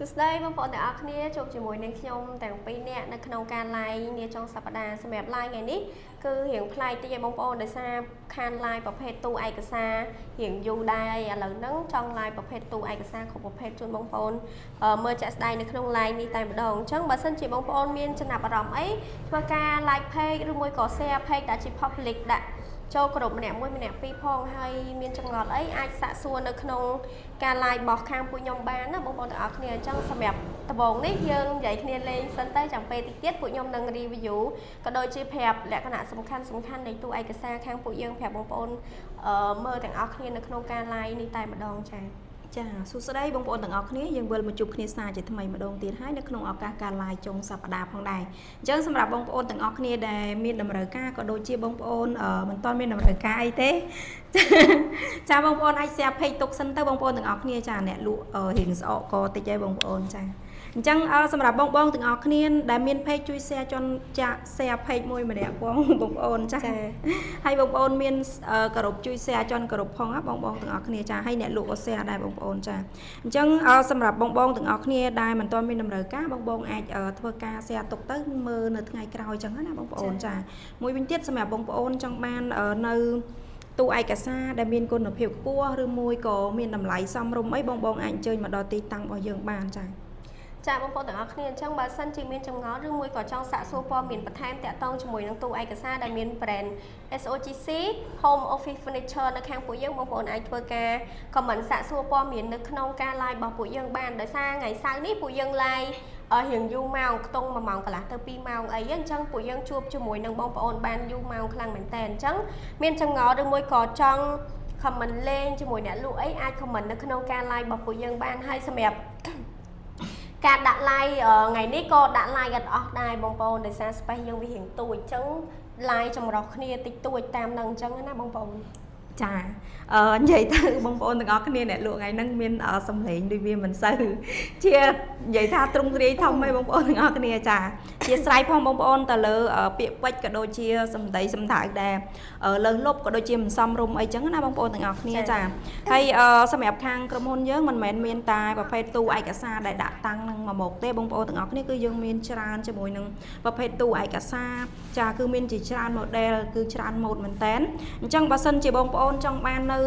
សួស្តីបងប្អូនទាំងអស់គ្នាជួបជាមួយនឹងខ្ញុំទាំងពីរនាក់នៅក្នុងការ live នាចុងសប្តាហ៍សម្រាប់ live ថ្ងៃនេះគឺរៀងប្លែកតិចឲ្យបងប្អូនដោយសារខាន live ប្រភេទទូឯកសាររៀងយូរដែរឥឡូវហ្នឹងចង់ live ប្រភេទទូឯកសារគ្រប់ប្រភេទជូនបងប្អូនមើលចាក់ស្ដែងនៅក្នុង live នេះតែម្ដងអញ្ចឹងបើសិនជាបងប្អូនមានចំណាប់អារម្មណ៍អីធ្វើការ like page ឬមួយក៏ share page ដែលជា public ដាក់ចូលក្រុមម្នាក់មួយម្នាក់ពីរផងហើយមានចម្ងល់អីអាចសាកសួរនៅក្នុងការ live របស់ខាងពួកខ្ញុំបានណាបងប្អូនទាំងអស់គ្នាអញ្ចឹងសម្រាប់ដំបូងនេះយើងនិយាយគ្នាលេងសិនទៅចាំពេលតិចទៀតពួកខ្ញុំនឹង review ក៏ដូចជាប្រាប់លក្ខណៈសំខាន់នៃតួឯកសារខាងពួកយើងប្រាប់បងប្អូនមើលទាំងអស់គ្នានៅក្នុងការ live នេះតែម្ដងចា៎ចាសួស្តីបងប្អូនទាំងអស់គ្នាយើងវិលមកជួបគ្នាសារជាថ្មីម្ដងទៀតហើយនៅក្នុងឱកាសការ live ចុងសប្តាហ៍ផងដែរអញ្ចឹងសម្រាប់បងប្អូនទាំងអស់គ្នាដែលមានតម្រូវការក៏ដូចជាបងប្អូនមិនទាន់មានតម្រូវការអីទេចាបងប្អូនអាច share page ទុកសិនទៅបងប្អូនទាំងអស់គ្នាចាអ្នកលក់រៀងស្អកកតិចឯងបងប្អូនចាអញ្ចឹងសម្រាប់បងទាំងអស់គ្នាដែលមាន page ជួយ share ចុនចា share page មួយម្នាក់បងប្អូនចាហើយបងប្អូនមានគោរពជួយ share ចុនគោរពផងណាបងទាំងអស់គ្នាចាហើយអ្នកលក់ក៏ share ដែរបងប្អូនចាអញ្ចឹងសម្រាប់បងទាំងអស់គ្នាដែលមិនទាន់មានតម្រូវការបងអាចធ្វើការ share ទុកទៅមើលនៅថ្ងៃក្រោយអញ្ចឹងណាបងប្អូនចាមួយវិញទៀតសម្រាប់បងប្អូនចង់បាននៅតួឯកសារដែលមានគុណភាពខ្ពស់ឬមួយក៏មានតម្លៃសមរម្យអីបងអាចអញ្ជើញមកដល់ទីតាំងរបស់យើងបានចាចាបងប្អូនទាំងអស់គ្នាអញ្ចឹងបើសិនជាមានចម្ងល់ឬមួយក៏ចង់សាកសួរព័ត៌មានបន្ថែមតាក់ទងជាមួយនឹងតួឯកសារដែលមាន brand SOGC Home Office Furniture នៅខាងពួកយើងបងប្អូនអាចធ្វើការ comment សាកសួរព័ត៌មាននៅក្នុងការ live របស់ពួកយើងបានដោយសារថ្ងៃសៅរ៍នេះពួកយើង live រៀងយូរម៉ោងខ្ទង់1ម៉ោងកន្លះទៅ2ម៉ោងអីអញ្ចឹងពួកយើងជួបជាមួយនឹងបងប្អូនបានយូរម៉ោងខ្លាំងមែនតើអញ្ចឹងមានចម្ងល់ឬមួយក៏ចង់ comment លេងជាមួយអ្នកលក់អីអាច comment នៅក្នុងការ live របស់ពួកយើងបានហើយសម្រាប់ការដាក់ live ថ្ងៃនេះក៏ដាក់ live អត់អស់ដែរបងប្អូនដោយសារ space យើងវារៀងទូចអញ្ចឹង live ចម្រុះគ្នាតិចតួចតាមនឹងអញ្ចឹងណាបងប្អូនចានិយាយទៅបងប្អូនទាំងអស់គ្នាអ្នកលក់ថ្ងៃហ្នឹងមានសម្លេងដូចវាមិនសូវជានិយាយថាទ្រង់ទ្រាយធំឯងបងប្អូនទាំងអស់គ្នាចាជាស្រ័យផងបងប្អូនទៅលើពាក្យពេចន៍ក៏ដូចជាសម្ដីសម្ដៅដែលលើសលប់ក៏ដូចជាមិនសមរម្យអីចឹងណាបងប្អូនទាំងអស់គ្នាចាហើយសម្រាប់ខាងក្រុមហ៊ុនយើងមិនមែនមានតែប្រភេទទូឯកសារដែលដាក់តាំងនឹងមកមុខទេបងប្អូនទាំងអស់គ្នាគឺយើងមានច្រើនជាមួយនឹងប្រភេទទូឯកសារចាគឺមានជាច្រើន model គឺច្រើនម៉ូដមែនតើអញ្ចឹងបើសិនជាបងប្អូនចង់បាននៅ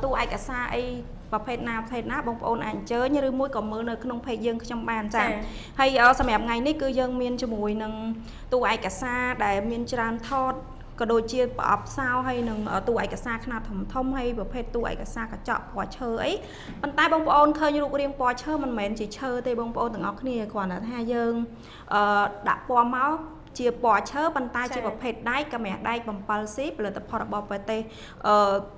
តួឯកសារអីប្រភេទណាបងប្អូនអាចអញ្ជើញឬមួយក៏មើលនៅក្នុង page យើងខ្ញុំបានចាហើយសម្រាប់ថ្ងៃនេះគឺយើងមានជាមួយនឹងតួឯកសារដែលមានច្រើនថតក៏ដូចជាប្រអប់សោហើយនឹងតួឯកសារខ្នាតធំហើយប្រភេទតួឯកសារកញ្ចក់ពណ៌ឈើអីប៉ុន្តែបងប្អូនឃើញរូបរាងពណ៌ឈើមិនមែនជាឈើទេបងប្អូនទាំងអស់គ្នាគ្រាន់តែថាយើងដាក់ពណ៌មកជាពណ៌ឈើប៉ុន្តែជាប្រភេទដែកកាមាសដែក 7C ផលិតផលរបស់ប្រទេស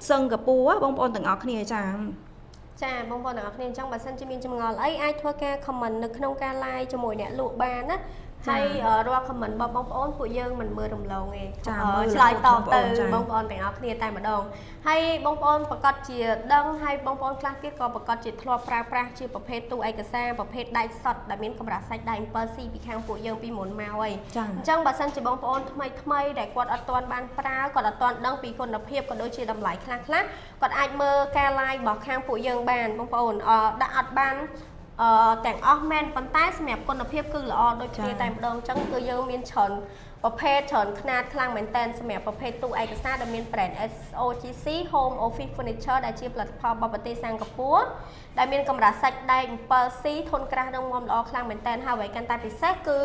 សិង្ហបុរីបងប្អូនទាំងអស់គ្នាចាបងប្អូនទាំងអស់គ្នាអញ្ចឹងបើសិនជាមានចម្ងល់អីអាចធ្វើការ comment នៅក្នុងការ live ជាមួយអ្នកលក់បានណាហើយរាល់ comment របស់បងប្អូនពួកយើងមិនមើលរំលងទេឆ្លើយតបទៅបងប្អូនទាំងអស់គ្នាតែម្ដងហើយបងប្អូនប្រកាសជាដឹងហើយបងប្អូនខ្លះទៀតក៏ប្រកាសជាធ្លាប់ប្រើប្រាស់ជាប្រភេទទូឯកសារប្រភេទដែកសុតដែលមានកម្រាស់សាច់ដែក 7C ពីខាងពួកយើងពីមុនមកហើយអញ្ចឹងបើសិនជាបងប្អូនថ្មីដែលគាត់អត់ទាន់បានប្រើគាត់អត់ទាន់ដឹងពីគុណភាពក៏ដូចជាតម្លៃខ្លះគាត់អាចមើលការ live របស់ខាងពួកយើងបានបងប្អូនដាក់អត់បានទាំងអស់មែនប៉ុន្តែសម្រាប់គុណភាពគឺល្អដូចគ្នាតែម្ដងអញ្ចឹងគឺយើងមានច្រើនប្រភេទច្រើនຂະຫນាតខ្លាំងមែនតើសម្រាប់ប្រភេទទូឯកសារដែលមាន brand SOGC Home Office Furniture ដែលជាផលិតផលរបស់ប្រទេសសិង្ហបុរីដែលមានកម្រាស់សាច់ដែក 7C ធន់ក្រាស់និងមាំល្អខ្លាំងមែនតើហើយអ្វីកាន់តែពិសេសគឺ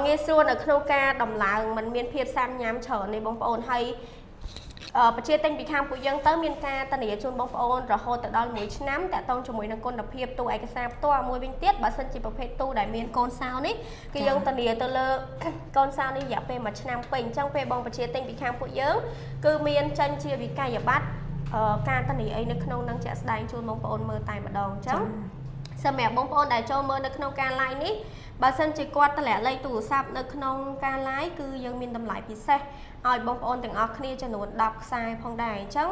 ងាយស្រួលនៅក្នុងការដំឡើងมันមានភាពសាមញ៉ាំច្រើននេះបងប្អូនហើយប្រជាទិញពីខាងពួកយើងទៅមានការធានាជូនបងប្អូនរហូតដល់1ឆ្នាំតាក់ទងជាមួយនឹងគុណភាពទូឯកសារផ្ទាល់មួយវិញទៀតបើសិនជាប្រភេទទូដែលមានកូនសោនេះគឺយើងធានាទៅលើកូនសោនេះរយៈពេល1ឆ្នាំពេញអញ្ចឹងពេលបងប្រជាទិញពីខាងពួកយើងគឺមានចេញជាវិក័យប័ត្រការធានាអីនៅក្នុងនឹងជាក់ស្ដែងជូនបងប្អូនមើលតែម្ដងអញ្ចឹងសម្រាប់បងប្អូនដែលចូលមើលនៅក្នុងការ live នេះបើសិនជាគាត់តម្លាក់លេខទូរស័ព្ទនៅក្នុងការ live គឺយើងមានតម្លៃពិសេសឲ្យបងប្អូនទាំងអស់គ្នាចំនួន10ខ្សែផងដែរអញ្ចឹង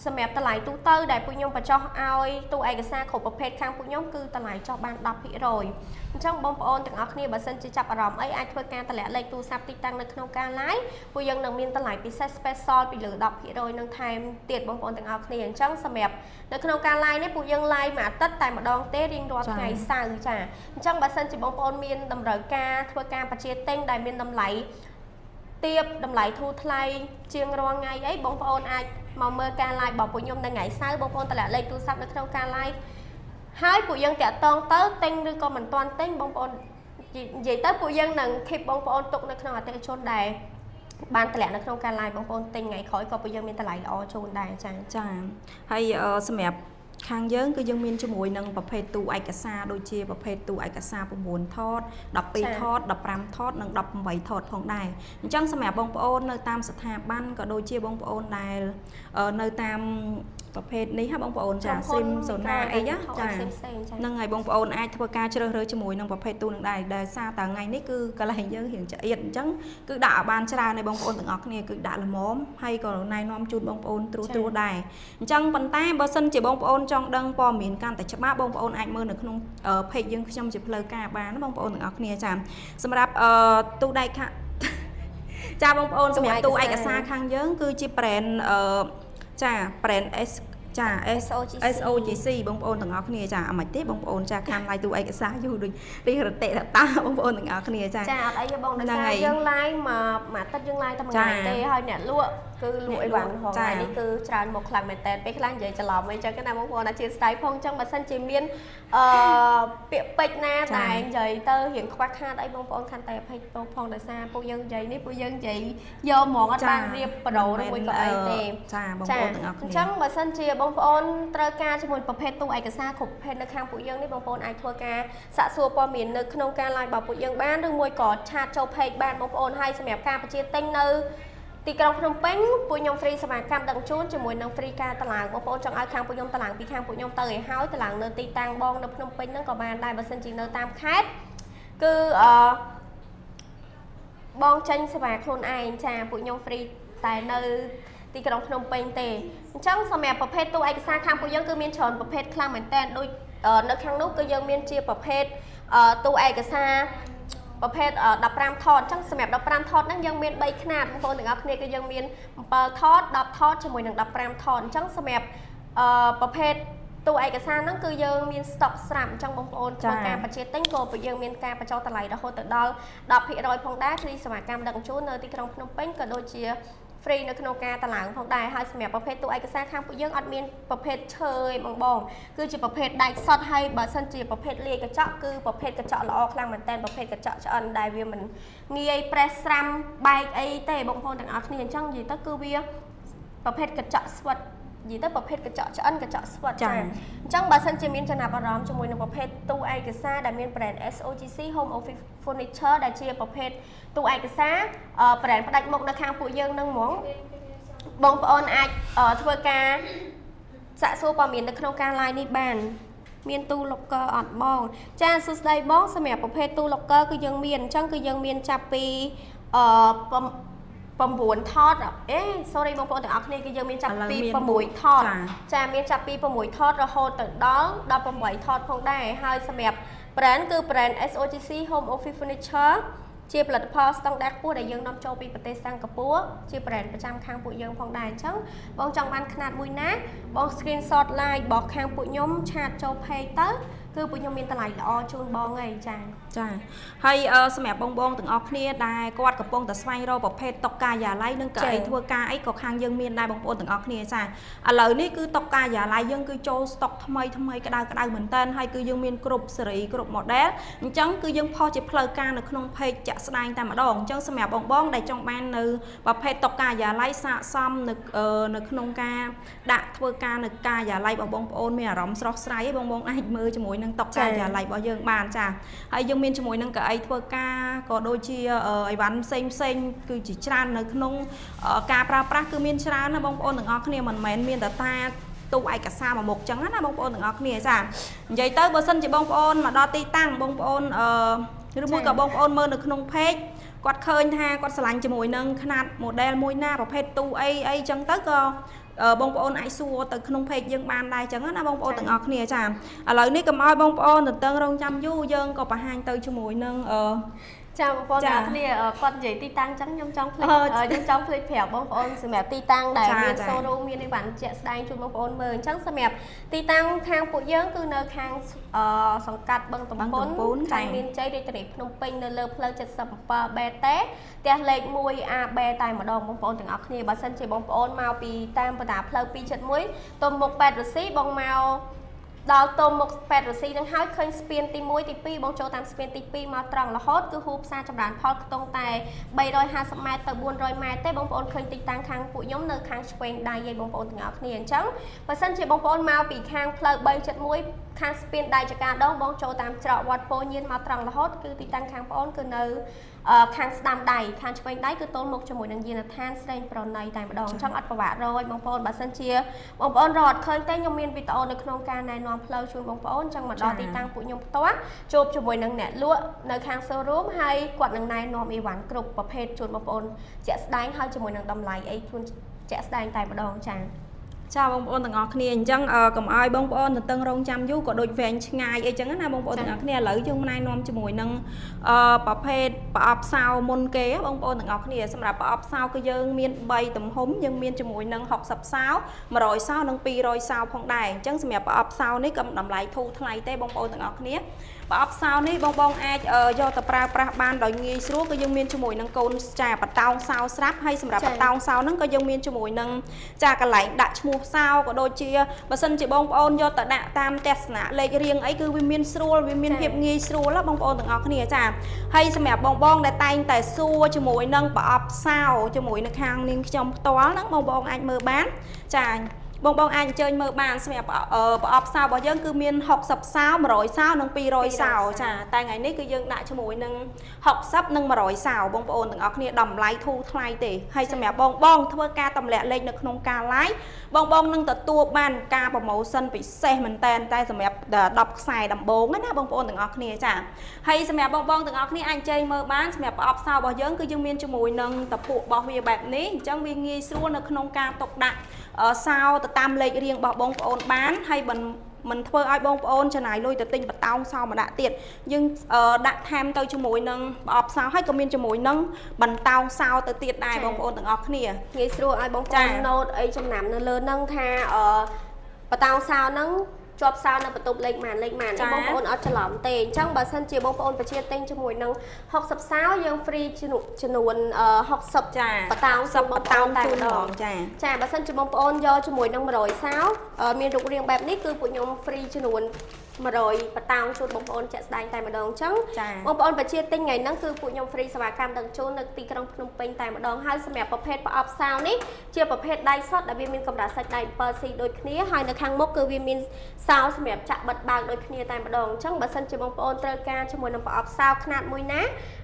សម្រាប់តម្លៃទូទៅដែលពួកខ្ញុំបញ្ចុះឲ្យទូឯកសារគ្រប់ប្រភេទខាងពួកខ្ញុំគឺតម្លៃចុះបាន 10% អញ្ចឹងបងប្អូនទាំងអស់គ្នាបើសិនជាចាប់អារម្មណ៍អីអាចធ្វើការតម្លាក់លេខទូរស័ព្ទទីតាំងនៅក្នុងការ live ពួកយើងនឹងមានតម្លៃពិសេស special ពីលើ 10% នឹងថែមទៀតបងប្អូនទាំងអស់គ្នាអញ្ចឹងសម្រាប់នៅក្នុងការ live នេះពួកយើង live មួយអាទិត្យតែម្ដងទេរៀងរាល់ថ្ងៃសៅរ៍ចាអញ្ចឹងបើសិនជាបងប្អូនមានតម្រូវការធ្វើការបញ្ជាទិញដែលមានតម្លៃទាបតម្លៃធូរថ្លៃជាងរាល់ថ្ងៃអីបងប្អូនអាចមកមើលការ live របស់ពួកខ្ញុំនៅថ្ងៃសៅរ៍បងប្អូនតម្លាក់លេខទូរស័ព្ទនៅក្នុងការ live ហើយពួកយើងតាក់ទងទៅទិញឬក៏មិនទាន់ទិញបងប្អូននិយាយទៅពួកយើងនឹង keep បងប្អូនទុកនៅក្នុងអតិថិជនដែលបានតម្លាក់នៅក្នុងការ live បងប្អូនទិញថ្ងៃក្រោយក៏ពួកយើងមានតម្លៃល្អជូនដែរចាហើយសម្រាប់ខាងយើងគឺយើងមានជាមួយនឹងប្រភេទទូឯកសារដូចជាប្រភេទទូឯកសារ9ថត12ថត15ថតនិង18ថតផងដែរអញ្ចឹងសម្រាប់បងប្អូននៅតាមស្ថាប័នក៏ដូចជាបងប្អូនដែលនៅតាមប្រភេទនេះហ่าបងប្អូនចាស៊ីមសូណាអីចាហ្នឹងហើយបងប្អូនអាចធ្វើការជ្រើសរើសជាមួយនឹងប្រភេទទូនឹងដែរដែលសារតែថ្ងៃនេះគឺកន្លែងយើងរៀងចៀតអញ្ចឹងគឺដាក់ឲ្យបានច្រើននៃបងប្អូនទាំងអស់គ្នាគឺដាក់ល្មមហើយក៏ណែនាំជូនបងប្អូនត្រួសដែរអញ្ចឹងប៉ុន្តែបើសិនជាបងប្អូនចង់ដឹងព័ត៌មានកាន់តែច្បាស់បងប្អូនអាចមើលនៅក្នុង page យើងខ្ញុំជាផ្លូវការបានបងប្អូនទាំងអស់គ្នាចាសម្រាប់ទូដៃខាចាបងប្អូនសម្រាប់ទូឯកសារខាងយើងគឺជា brand ចា brand S ចា SOGC បងប្អូនទាំងអស់គ្នាចាអមិនទេបងប្អូនចាខាង live ទូឯកសារយូរដូចរីរតិតាបងប្អូនទាំងអស់គ្នាចាអត់អីទេបងដោយសារយើង live មួយអាទិត្យយើង live តែមួយថ្ងៃទេហើយអ្នកលក់គឺលក់អីវ៉ាន់ហងៃនេះគឺច្រើនមកខ្លាំងមែនតើពេលខ្លះនិយាយច្រឡំអីចឹងណាបងប្អូនអាជាស្ដាយផងចឹងបើសិនជាមានពាក្យពេចន៍ណាតែនិយាយទៅរៀងខ្វះខាតអីបងប្អូនខន្តីអភ័យទោសផងដោយសារពួកយើងនិយាយនេះពួកយើងនិយាយយកហ្មងអត់បានរៀបប្រូឬមួយក៏អីទេចាបងប្អូនទាំងអស់គ្នាអញ្ចឹងបើសិនជាបងប្អូនត្រូវការជាមួយប្រភេទទូឯកសារគ្រប់ប្រភេទនៅខាងពួកយើងនេះបងប្អូនអាចធ្វើការសាកសួរព័ត៌មាននៅក្នុងការ live របស់ពួកយើងបានឬមួយក៏ឆាតចូល page បានបងប្អូនហើយសម្រាប់ការបញ្ជាទិញនៅទីក្រុងភ្នំពេញពួកខ្ញុំ free សេវាកម្មដឹកជញ្ជូនជាមួយនឹង free ការតឡើងបងប្អូនចង់ឲ្យខាងពួកខ្ញុំតឡើងពីខាងពួកខ្ញុំទៅឲ្យហើយតឡើងនៅទីតាំងបងនៅភ្នំពេញហ្នឹងក៏បានដែរបើសិនជានៅតាមខេត្តគឺបងចេញសេវាខ្លួនឯងចាពួកខ្ញុំ free តែនៅទីក្រុងភ្នំពេញទេអញ្ចឹងសម្រាប់ប្រភេទទូឯកសារខាងពួកយើងគឺមានច្រើនប្រភេទខ្លាំងមែនតើដូចនៅខាងនោះគឺយើងមានជាប្រភេទទូឯកសារប្រភេទ15ថតអញ្ចឹងសម្រាប់15ថតហ្នឹងយើងមាន3ខ្នាតបងប្អូនទាំងអស់គ្នាគឺយើងមាន7ថត10ថតជាមួយនឹង15ថតអញ្ចឹងសម្រាប់ប្រភេទទូឯកសារហ្នឹងគឺយើងមាន stock ស្រាប់អញ្ចឹងបងប្អូនធ្វើការបញ្ជាទិញក៏ពួកយើងមានការបញ្ចុះតម្លៃរហូតទៅដល់ 10% ផងដែរគឺសេវាកម្មដឹកជញ្ជូននៅទីក្រុងភ្នំពេញក៏ដូចជា free នៅក្នុងការតឡើងផងដែរហើយសម្រាប់ប្រភេទទូឯកសារខាងពួកយើងអត់មានប្រភេទឈើឯបងគឺជាប្រភេទដែកសុទ្ធហើយបើសិនជាប្រភេទលាយកញ្ចក់គឺប្រភេទកញ្ចក់ល្អខ្លាំងមែនតើប្រភេទកញ្ចក់ឆ្អិនដែលវាមិនងាយប្រេះស្រាំបែកអីទេបងប្អូនទាំងអស់គ្នាអញ្ចឹងនិយាយទៅគឺវាប្រភេទកញ្ចក់ស្វិតនិយាយទៅប្រភេទកញ្ចក់ឆ្អិនកញ្ចក់ស្វិតចាអញ្ចឹងបើសិនជាមានចំណាប់អារម្មណ៍ជាមួយនឹងប្រភេទទូឯកសារដែលមាន brand SOGC Home Office Furniture ដែលជាប្រភេទទូឯកសារ brand ផ្ដាច់មុខនៅខាងពួកយើងនឹងហ្មងបងប្អូនអាចធ្វើការសាកសួរព័ត៌មាននៅក្នុងការ live នេះបានមានទូ locker អត់បងចាសួស្ដីបងសម្រាប់ប្រភេទទូ locker គឺយើងមានអញ្ចឹងគឺយើងមានចាប់ពី9ថតsorry បងប្អូនទាំងអស់គ្នាគឺយើងមានចាប់ពី6ថតចាមានចាប់ពី6ថតរហូតទៅដល់18ថតផងដែរហើយសម្រាប់ brand គឺ brand SOGC Home Office Furniture ជាផលិតផលស្តង់ដារខ្ពស់ដែលយើងនាំចូលពីប្រទេសសិង្ហបុរីជា brand ប្រចាំខាងពួកយើងផងដែរអញ្ចឹងបងចង់បានខ្នាតមួយណាបង screenshot live របស់ខាងពួកខ្ញុំឆាតចូល page ទៅគឺពួកខ្ញុំមានតម្លៃល្អជូនបងហើយចាហើយសម្រាប់បងទាំងអស់គ្នាដែលគាត់កំពុងតែស្វែងរកប្រភេទតុកកាយ៉ាឡៃនិងកៅអីធ្វើការអីក៏ខាងយើងមានដែរបងប្អូនទាំងអស់គ្នាចាឥឡូវនេះគឺតុកកាយ៉ាឡៃយើងគឺចូលស្តុកថ្មីក្តៅមែនតើហើយគឺយើងមានគ្រប់ស៊េរីគ្រប់ model អញ្ចឹងគឺយើងផុសជាផ្លូវការនៅក្នុង page ចាក់ស្ដែងតែម្ដងអញ្ចឹងសម្រាប់បងដែលចង់បាននៅប្រភេទតុកកាយ៉ាឡៃស័ក្តិសមនៅក្នុងការដាក់ធ្វើការនៅកាយ៉ាឡៃរបស់បងប្អូនមានអារម្មណ៍ស្រស់ស្រាយឯងបងអាចមើលជាមួយនឹងតុកកាយ៉ាឡៃរបស់យើងបានចាហើយយើងមានជាមួយនឹងកៅអីធ្វើការក៏ដូចជាអីវ៉ាន់ផ្សេងគឺជាច្រើននៅក្នុងការប្រើប្រាស់គឺមានច្រើនណាបងប្អូនទាំងអស់គ្នាមិនមែនមានតែទូឯកសារមួយមុខចឹងណាបងប្អូនទាំងអស់គ្នាចានិយាយទៅបើសិនជាបងប្អូនមកដល់ទីតាំងបងប្អូនឬមួយក៏បងប្អូនមើលនៅក្នុង page គាត់ឃើញថាគាត់ឆ្លាញ់ជាមួយនឹងຂະຫນាត់ model មួយណាប្រភេទទូអីចឹងទៅក៏ បងប្អូនអាចសួរទៅក្នុង page យើងបានដែរអញ្ចឹងណាបងប្អូនទាំងអស់គ្នាចាឥឡូវនេះកុំឲ្យបងប្អូនទន្ទឹងរង់ចាំយូរយើងក៏បង្ហាញទៅជាមួយនឹងចាបងប្អូនទាំងគ្នាគាត់និយាយទីតាំងអញ្ចឹងខ្ញុំចង់ភ្លេចប្រាប់បងប្អូនសម្រាប់ទីតាំងដែលមាន showroom មានអីវ៉ាន់ជាក់ស្ដែងជូនបងប្អូនមើលអញ្ចឹងសម្រាប់ទីតាំងខាងពួកយើងគឺនៅខាងសង្កាត់បឹងតំពុនខេត្តមានជ័យរាជធានីភ្នំពេញនៅលើផ្លូវ 77B ទេផ្ទះលេខ 1AB តែម្ដងបងប្អូនទាំងអស់គ្នាបើសិនជាបងប្អូនមកពីតាមបណ្ដាផ្លូវ 271 ទៅមុខប៉ែតរស៊ីបងមកដល់ទៅមុខប៉ែតរស៊ីនឹងហើយឃើញស្ពានទី1ទី2បងចូលតាមស្ពានទី2មកត្រង់រហូតគឺហួសផ្សារចម្រើនផលខ្ទង់តែ350ម៉ែត្រទៅ400ម៉ែត្រទេបងប្អូនឃើញទីតាំងខាងពួកខ្ញុំនៅខាងឆ្វេងដៃឯងបងប្អូនទាំងអស់គ្នាអញ្ចឹងបើសិនជាបងប្អូនមកពីខាងផ្លូវ 371 ខាងស្ពានដៃចកាដងបងចូលតាមច្រកវត្តពោញៀនមកត្រង់រហូតគឺទីតាំងខាងបងប្អូនគឺនៅខាងស្ដាំដៃខាងឆ្វេងដៃគឺទល់មុខជាមួយនឹងយានដ្ឋានស្រេងប្រណីតែម្ដងអញ្ចឹងអត់ប្រវត្តិរយបងប្អូនបើសិនជាបងប្អូនរកអត់ឃើញទេខ្ញុំមានវីដេអូនៅក្នុងការណែនាំផ្លូវជូនបងប្អូនអញ្ចឹងមកដល់ទីតាំងពួកខ្ញុំផ្ទាល់ជួបជាមួយនឹងអ្នកលក់នៅខាង showroom ហើយគាត់នឹងណែនាំអីវ៉ាន់គ្រប់ប្រភេទជូនបងប្អូនជាក់ស្ដែងហើយជាមួយនឹងតម្លៃអីជូនជាក់ស្ដែងតែម្ដងចា៎ចាបងប្អូនទាំងអស់គ្នាអញ្ចឹងកុំឲ្យបងប្អូនទន្ទឹងរង់ចាំយូរក៏ដូចវែងឆ្ងាយអីចឹងណាបងប្អូនទាំងអស់គ្នាឥឡូវយើងណែនាំជាមួយនឹងប្រភេទប្រអប់សោមុនគេបងប្អូនទាំងអស់គ្នាសម្រាប់ប្រអប់សោគឺយើងមាន3ទំហំយើងមានជាមួយនឹង60សោ100សោនិង200សោផងដែរអញ្ចឹងសម្រាប់ប្រអប់សោនេះក៏តម្លៃធូរថ្លៃទេបងប្អូនទាំងអស់គ្នាប្រអប់សោនេះបងអាចយកទៅប្រើប្រាស់បានដោយងាយស្រួលគឺយើងមានជាមួយនឹងកូនចាបតោងសោស្រាប់ហើយសម្រាប់បតោងសោហ្នឹងក៏យើងមានជាមួយនឹងចាកន្លែងដាក់ឈ្មោះសោក៏ដូចជាបើសិនជាបងប្អូនយកទៅដាក់តាមទស្សនៈលេខរៀងអីគឺវាមានស្រួលវាមានភាពងាយស្រួលបងប្អូនទាំងអស់គ្នាចាហើយសម្រាប់បងដែលតែងតែសួរជាមួយនឹងប្រអប់សោជាមួយនៅខាងនាងខ្ញុំផ្ទាល់ហ្នឹងបងអាចមើលបានចាបងអាចអញ្ជើញមើលបានសម្រាប់ប្រអប់សោរបស់យើងគឺមាន60សោ100សោនិង200សោចាតែថ្ងៃនេះគឺយើងដាក់ជាមួយនឹង60និង100សោបងប្អូនទាំងអស់គ្នាតម្លៃធូរថ្លៃទេហើយសម្រាប់បងធ្វើការទម្លាក់លេខនៅក្នុងការ live បងនឹងទទួលបានការ promotion ពិសេសមែនតើតែសម្រាប់10ខ្សែដំបូងណាបងប្អូនទាំងអស់គ្នាចាហើយសម្រាប់បងទាំងអស់គ្នាអាចអញ្ជើញមើលបានសម្រាប់ប្រអប់សោរបស់យើងគឺយើងមានជាមួយនឹងតពួករបស់វាបែបនេះអញ្ចឹងវាងាយស្រួលនៅក្នុងការទុកដាក់សោទៅតាមលេខរៀងរបស់បងប្អូនបានហើយមិនធ្វើឲ្យបងប្អូនចំណាយលុយទៅទិញបតោងសោមកដាក់ទៀតយើងដាក់ថែមទៅជាមួយនឹងប្រអប់សោហើយក៏មានជាមួយនឹងបន្តោងសោទៅទៀតដែរបងប្អូនទាំងអស់គ្នាងាយស្រួលឲ្យបងប្អូនណូតអីចំណាំនៅលើហ្នឹងថាបតោងសោហ្នឹងជាប់សោនៅបន្ទប់លេខម៉ានបងប្អូនអត់ច្រឡំទេអញ្ចឹងបើសិនជាបងប្អូនបញ្ជាទិញជាមួយនឹង60សោយើង free ចំនួន60បតោងសុបតោងតែម្ដងចាបើសិនជាបងប្អូនយកជាមួយនឹង100សោមានរូបរាងបែបនេះគឺពួកខ្ញុំ free ចំនួន100បតោងជូនបងប្អូនចាក់ស្ដែងតែម្ដងអញ្ចឹងបងប្អូនបញ្ជាទិញថ្ងៃហ្នឹងគឺពួកខ្ញុំ free សេវាកម្មដឹកជូននៅទីក្រុងភ្នំពេញតែម្ដងហើយសម្រាប់ប្រភេទប្រអប់សោនេះជាប្រភេទដៃសុទ្ធដែលវាមានកម្រាស់សាច់ដៃ 7C ដូចគ្នាហើយនៅខាងមុខគឺវាមានសោសម្រាប់ចាក់បិទបើកដូចគ្នាតែម្ដងអញ្ចឹងបើសិនជាបងប្អូនត្រូវការជាមួយនឹងប្រអប់សោខ្នាតមួយណា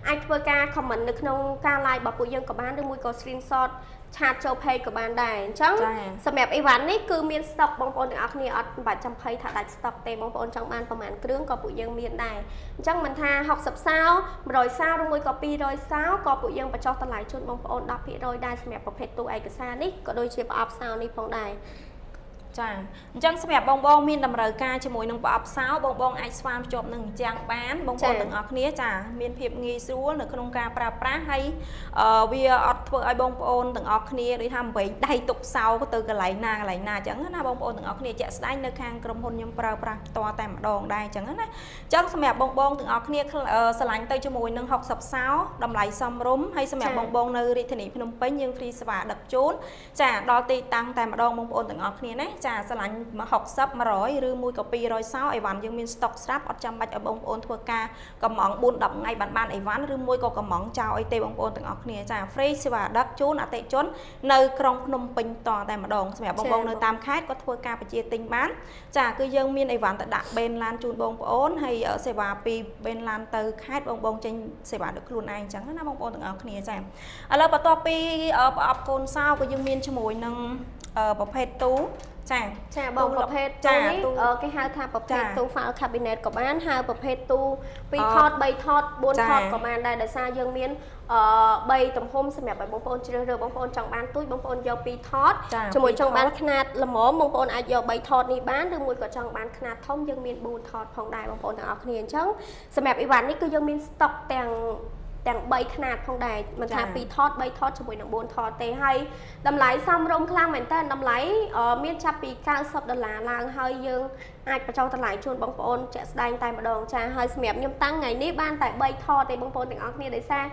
អាចធ្វើការ comment នៅក្នុងការ live របស់ពួកយើងក៏បានឬមួយក៏ screenshot ឆាតចូល page ក៏បានដែរអញ្ចឹងសម្រាប់អីវ៉ាន់នេះគឺមាន stock បងប្អូនទាំងអស់គ្នាអត់បាច់ចាំភ័យថាដាច់ stock ទេបងប្អូនចង់បានប្រហែលគ្រឿងក៏ពួកយើងមានដែរអញ្ចឹងមិនថា60សោ100សោឬមួយក៏200សោក៏ពួកយើងបញ្ចុះតម្លៃជូនបងប្អូន 10% ដែរសម្រាប់ប្រភេទទូឯកសារនេះក៏ដូចជាប្រអប់សោនេះផងដែរចាអញ្ចឹងសម្រាប់បងមានតម្រូវការជាមួយនឹងប្រអប់សោបងអាចស្វែងភ្ជាប់នឹងអញ្ចឹងបានបងប្អូនទាំងអស់គ្នាចាមានភាពងាយស្រួលនៅក្នុងការប្រើប្រាស់ហើយវាអត់ធ្វើឲ្យបងប្អូនទាំងអស់គ្នាដូចថាមិនដៃទុកសោទៅកន្លែងណាអញ្ចឹងណាបងប្អូនទាំងអស់គ្នាជាក់ស្ដែងនៅខាងក្រុមហ៊ុនខ្ញុំប្រើប្រាស់ផ្ទាល់តែម្ដងដែរអញ្ចឹងណាអញ្ចឹងសម្រាប់បងទាំងអស់គ្នាឆ្លាញ់ទៅជាមួយនឹង60សោតម្លៃសមរម្យហើយសម្រាប់បងនៅរាជធានីភ្នំពេញយើងហ្វ្រីសេវាដឹកជូនចាដល់ទីតាំងតែម្ដងបងប្អូនទាំងអស់គ្នាណាចាឆ្លាញ់60 100ឬមួយក៏200សោអីវ៉ាន់យើងមាន stock ស្រាប់អត់ចាំបាច់ឲ្យបងប្អូនធ្វើការកំង 4-10 ថ្ងៃបានអីវ៉ាន់ឬមួយក៏កំងចោលអីទេបងប្អូនទាំងអស់គ្នាចា free សេវាដឹកជូនអតិថិជននៅក្រុងភ្នំពេញតតែម្ដងសម្រាប់បងប្អូននៅតាមខេត្តក៏ធ្វើការបញ្ជាទិញបានចាគឺយើងមានអីវ៉ាន់ទៅដាក់បេនឡានជូនបងប្អូនហើយសេវាពីបេនឡានទៅខេត្តបងចេញសេវាដឹកខ្លួនឯងអញ្ចឹងណាបងប្អូនទាំងអស់គ្នាចាឥឡូវបន្ទាប់ពីប្រអប់កូនសោក៏យើងមានជាមួយនឹងប្រភេទទូ ចាបងប្រភេទទូនេះគេហៅថាប្រភេទទូ file cabinet ក៏បានហៅប្រភេទទូ2ថត3ថត4ថតក៏បានដែរដោយសារយើងមាន3ទំហំសម្រាប់ឲ្យបងប្អូនជ្រើសរើសបងប្អូនចង់បានទូចបងប្អូនយក2ថតជាមួយចង់បានខ្នាតល្មមបងប្អូនអាចយក3ថតនេះបានឬមួយក៏ចង់បានខ្នាតធំយើងមាន4ថតផងដែរបងប្អូនទាំងអស់គ្នាអញ្ចឹងសម្រាប់អីវ៉ាន់នេះគឺយើងមាន stock ទាំង3ខ្នាតផងដែរមិនថា2ថត3ថតជាមួយនឹង4ថតទេហើយតម្លៃសមរម្យខ្លាំងមែនតើតម្លៃមានចាប់ពី$90ឡើងហើយយើងអាចបញ្ចុះតម្លៃជូនបងប្អូនជាក់ស្ដែងតែម្ដងចាហើយសម្រាប់ខ្ញុំតាំងថ្ងៃនេះបានតែ3ថតទេបងប្អូនទាំងអស់គ្នាដោយសារ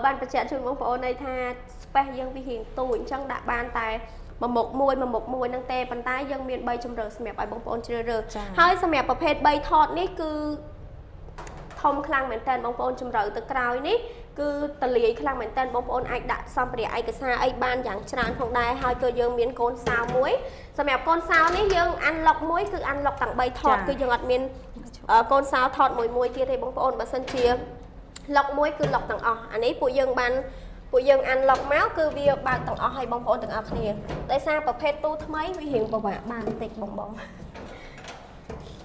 បានបញ្ជាក់ជូនបងប្អូនន័យថា space យើងវារៀងទូចអញ្ចឹងដាក់បានតែមុខមួយហ្នឹងទេប៉ុន្តែយើងមាន3ជម្រើសសម្រាប់ឲ្យបងប្អូនជ្រើសរើសហើយសម្រាប់ប្រភេទ3ថតនេះគឺធំខ្លាំងមែនតើបងប្អូនជំរឿទៅក្រោយនេះគឺតលាយខ្លាំងមែនតើបងប្អូនអាចដាក់សម្ភារៈឯកសារអីបានយ៉ាងច្រើនផងដែរហើយក៏យើងមានកូនសោមួយសម្រាប់កូនសោនេះយើង unlock មួយគឺ unlock ទាំង3ថតគឺយើងអត់មានកូនសោថតមួយទៀតទេបងប្អូនបើសិនជា lock មួយគឺ lock ទាំងអស់អានេះពួកយើង unlock មកគឺវាបើកទាំងអស់ឲ្យបងប្អូនទាំងអស់គ្នាដោយសារប្រភេទទូថ្មីវារៀងពិបាកបានបន្តិចបង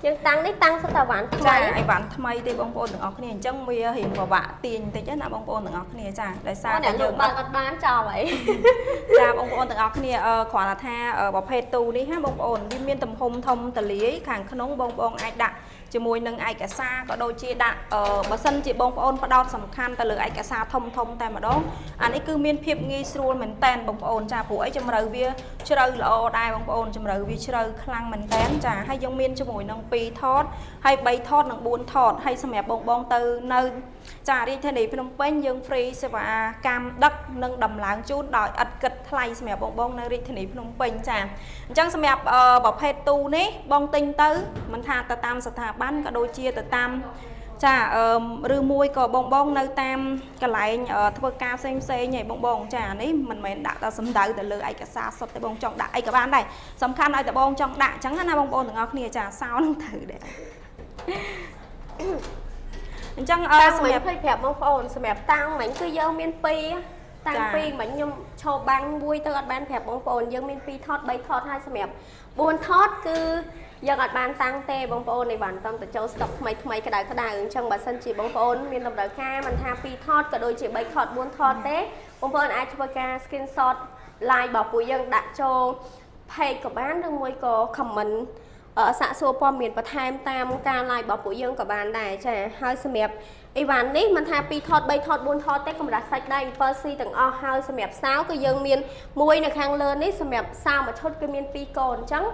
យើងតាំងនេះតាំងសិតតែវ៉ាន់ថ្មីអីវ៉ាន់ថ្មីទេបងប្អូនទាំងអស់គ្នាអញ្ចឹងវារៀងពិបាកទាញបន្តិចណាបងប្អូនទាំងអស់គ្នាចាដោយសារតែយើងបើកអត់បានចោលហើយចាបងប្អូនទាំងអស់គ្នាគ្រាន់តែថាប្រភេទទូនេះណាបងប្អូនវាមានទំហំធំតលាយខាងក្នុងបងប្អូនអាចដាក់ជាមួយនឹងឯកសារក៏ដូចជាដាក់បើសិនជាបងប្អូនផ្ដោតសំខាន់ទៅលើឯកសារធំតែម្ដងអានេះគឺមានភាពងាយស្រួលមែនតែនបងប្អូនចាព្រោះអីជំរឿវាជ្រៅល្អដែរបងប្អូនជំរឿវាជ្រៅខ្លាំងមែនតែនចាហើយយើងមានជាមួយនឹង2ថតហើយ3ថតនិង4ថតហើយសម្រាប់បងទៅនៅចារាជធានីភ្នំពេញយើង free សេវាកម្មដឹកនិងដំឡើងជូនដោយឥតគិតថ្លៃសម្រាប់បងនៅរាជធានីភ្នំពេញចាអញ្ចឹងសម្រាប់ប្រភេទទូនេះបងទិញទៅមិនថាទៅតាមស្ថាប័នក៏ដូចជាទៅតាមចាឬមួយក៏បងនៅតាមកន្លែងធ្វើការផ្សេងឯបងចានេះមិនមែនដាក់តែសំដៅទៅលើឯកសារសុទ្ធទេបងចង់ដាក់អីក៏បានដែរសំខាន់ឲ្យតែបងចង់ដាក់អញ្ចឹងណាបងប្អូនទាំងអស់គ្នាចាសោនឹងត្រូវដែរអញ្ចឹងសម្រាប់ប្រាប់បងប្អូនសម្រាប់តាំងមិញគឺយើងមាន2តាំង2មិញខ្ញុំឈោបាំងមួយទៅអត់បានប្រាប់បងប្អូនយើងមាន2ថត3ថតហើយសម្រាប់4ថតគឺយើងអត់បានតាំងទេបងប្អូននេះបានតំទៅចូល stock ថ្មីក្តៅអញ្ចឹងបើសិនជាបងប្អូនមានតម្រូវការមិនថា2ថតក៏ដូចជា3ថត4ថតទេបងប្អូនអាចធ្វើការ screenshot live របស់ពួកយើងដាក់ចូល page ក៏បានឬមួយក៏ comment សាកសួរព័ត៌មានបន្ថែមតាមការ live របស់ពួកយើងក៏បានដែរចាហើយសម្រាប់អីវ៉ាន់នេះមិនថា2ថត3ថត4ថតទេកម្រាស់សាច់ដៃ 7C ទាំងអស់ហើយសម្រាប់សាវគឺយើងមានមួយនៅខាងលើនេះសម្រាប់សាវមួយឈុតគឺមាន2កូនអញ្ចឹង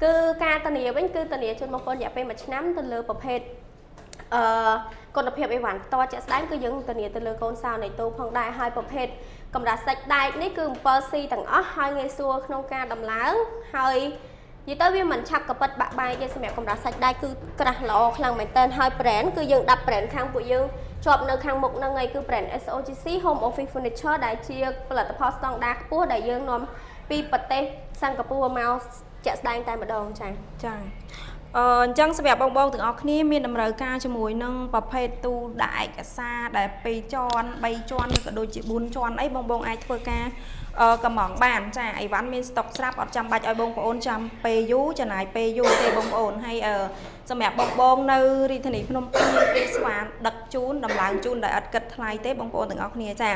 គឺការធានាវិញគឺធានាជូនបងប្អូនរយៈពេល1ឆ្នាំទៅលើប្រភេទគុណភាពអីវ៉ាន់ផ្ទាល់ជាក់ស្ដែងគឺយើងធានាទៅលើកូនសោនៃទូផងដែរហើយប្រភេទកម្រាស់សាច់ដែកនេះគឺ 7C ទាំងអស់ហើយងាយស្រួលក្នុងការដំឡើងហើយនិយាយទៅវាមិនឆាប់កប៉ិតបាក់បែកទេសម្រាប់កម្រាស់សាច់ដែកគឺក្រាស់ល្អខ្លាំងមែនតើហើយ brand គឺយើងដាក់ brand ខាងពួកយើងជាប់នៅខាងមុខហ្នឹងឯងគឺ brand SOGC Home Office Furniture ដែលជាផលិតផលស្តង់ដារខ្ពស់ដែលយើងនាំពីប្រទេសសិង្ហបុរីមកជាក់ស្ដែងតែម្ដងចាអញ្ចឹងសម្រាប់បងទាំងអស់គ្នាមានតម្រូវការជាមួយនឹងប្រភេទទូដាក់ឯកសារដែល2ជាន់3ជាន់ក៏ដូចជា4ជាន់អីបងអាចធ្វើការកំងបានចាអីវ៉ាន់មានស្តុកស្រាប់អត់ចាំបាច់ឲ្យបងប្អូនចាំពេលយូរចំណាយពេលយូរទេបងប្អូនហើយសម្រាប់បងនៅរាជធានីភ្នំពេញមានស្វានដឹកជូនដំឡើងជូនដោយអត់គិតថ្លៃទេបងប្អូនទាំងអស់គ្នាចា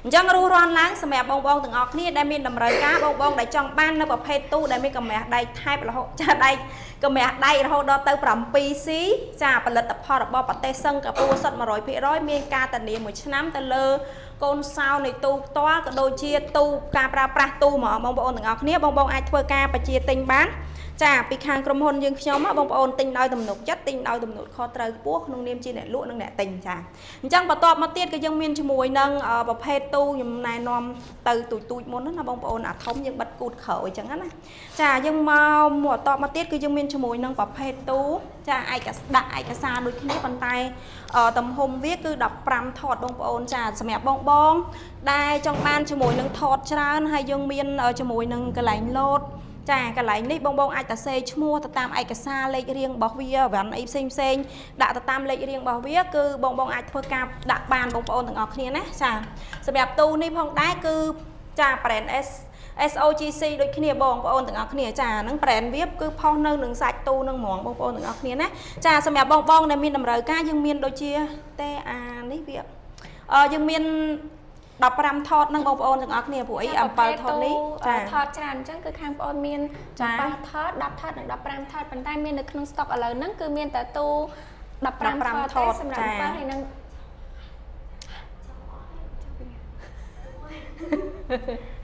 អញ្ចឹងរស់រាន់ឡើងសម្រាប់បងទាំងអស់គ្នាដែលមានតម្រូវការបងដែលចង់បាននៅប្រភេទទូដែលមានកម្រាស់ដៃថែបរហូតចាដៃកម្រាស់ដៃរហូតដល់ទៅ 7C ចាផលិតផលរបស់ប្រទេសសិង្ហបុរីសុទ្ធ 100% មានការធានា1ឆ្នាំទៅលើកូនសោនៃទូផ្ទាល់ក៏ដូចជាទូការប្រើប្រាស់ទូហ្មងបងប្អូនទាំងអស់គ្នាបងអាចធ្វើការបញ្ជាទិញបានចាពីខាងក្រុមហ៊ុនយើងខ្ញុំបងប្អូនទិញដោយទំនុកចិត្តទិញដោយទំនុកខុសត្រូវខ្ពស់ក្នុងនាមជាអ្នកលក់និងអ្នកទិញចាអញ្ចឹងបន្ទាប់មកទៀតក៏យើងមានជាមួយនឹងប្រភេទទូខ្ញុំណែនាំទៅទូចមុនណាបងប្អូនអាធំយើងបិទគូតក្រោយអញ្ចឹងណាចាយើងមកបន្ទាប់មកទៀតគឺយើងមានជាមួយនឹងប្រភេទទូចាដាក់ឯកសារដូចគ្នាប៉ុន្តែទំហំវាគឺ15ថតបងប្អូនចាសម្រាប់បងដែលចង់បានជាមួយនឹងថតច្រើនហើយយើងមានជាមួយនឹងកន្លែងលោតចាកន្លែងនេះបងអាចទៅសេឈ្មោះទៅតាមឯកសារលេខរៀងរបស់វាវ៉ាន់អីផ្សេងដាក់ទៅតាមលេខរៀងរបស់វាគឺបងអាចធ្វើការដាក់បានបងប្អូនទាំងអស់គ្នាណាចាសម្រាប់ទូនេះផងដែរគឺចា brand SOGC ដូចគ្នាបងប្អូនទាំងអស់គ្នាចាហ្នឹង brand វាគឺផុសនៅនឹងសាច់ទូនឹងហ្មងបងប្អូនទាំងអស់គ្នាណាចាសម្រាប់បងដែលមានតម្រូវការយើងមានដូចជាទេអានេះវាយើងមាន15ថតនឹងបងប្អូនទាំងអស់គ្នាព្រោះអី7ថតនេះចាថតច្រើនអញ្ចឹងគឺខាងបងប្អូនមាន7ថត10ថតនិង15ថតប៉ុន្តែមាននៅក្នុងស្តុកឥឡូវហ្នឹងគឺមានតែទូ15ថតសម្រាប់7ហើយនឹង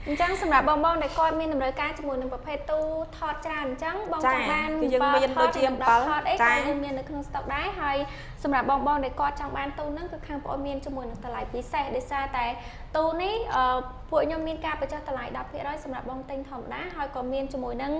អញ្ចឹងសម្រាប់បងដែលគាត់មានតម្រូវការជាមួយនឹងប្រភេទទូថតច្រើនអញ្ចឹងបងចង់បានគឺយើងមានដូចជា7ថតអីក៏យើងមាននៅក្នុងស្តុកដែរហើយសម្រាប់បងដែលគាត់ចង់បានទូហ្នឹងគឺខាងបងមានជាមួយនឹងតម្លៃពិសេសដោយសារតែទូនេះពួកខ្ញុំមានការបញ្ចុះតម្លៃ 10% សម្រាប់បងទិញធម្មតាហើយក៏មានជាមួយនឹង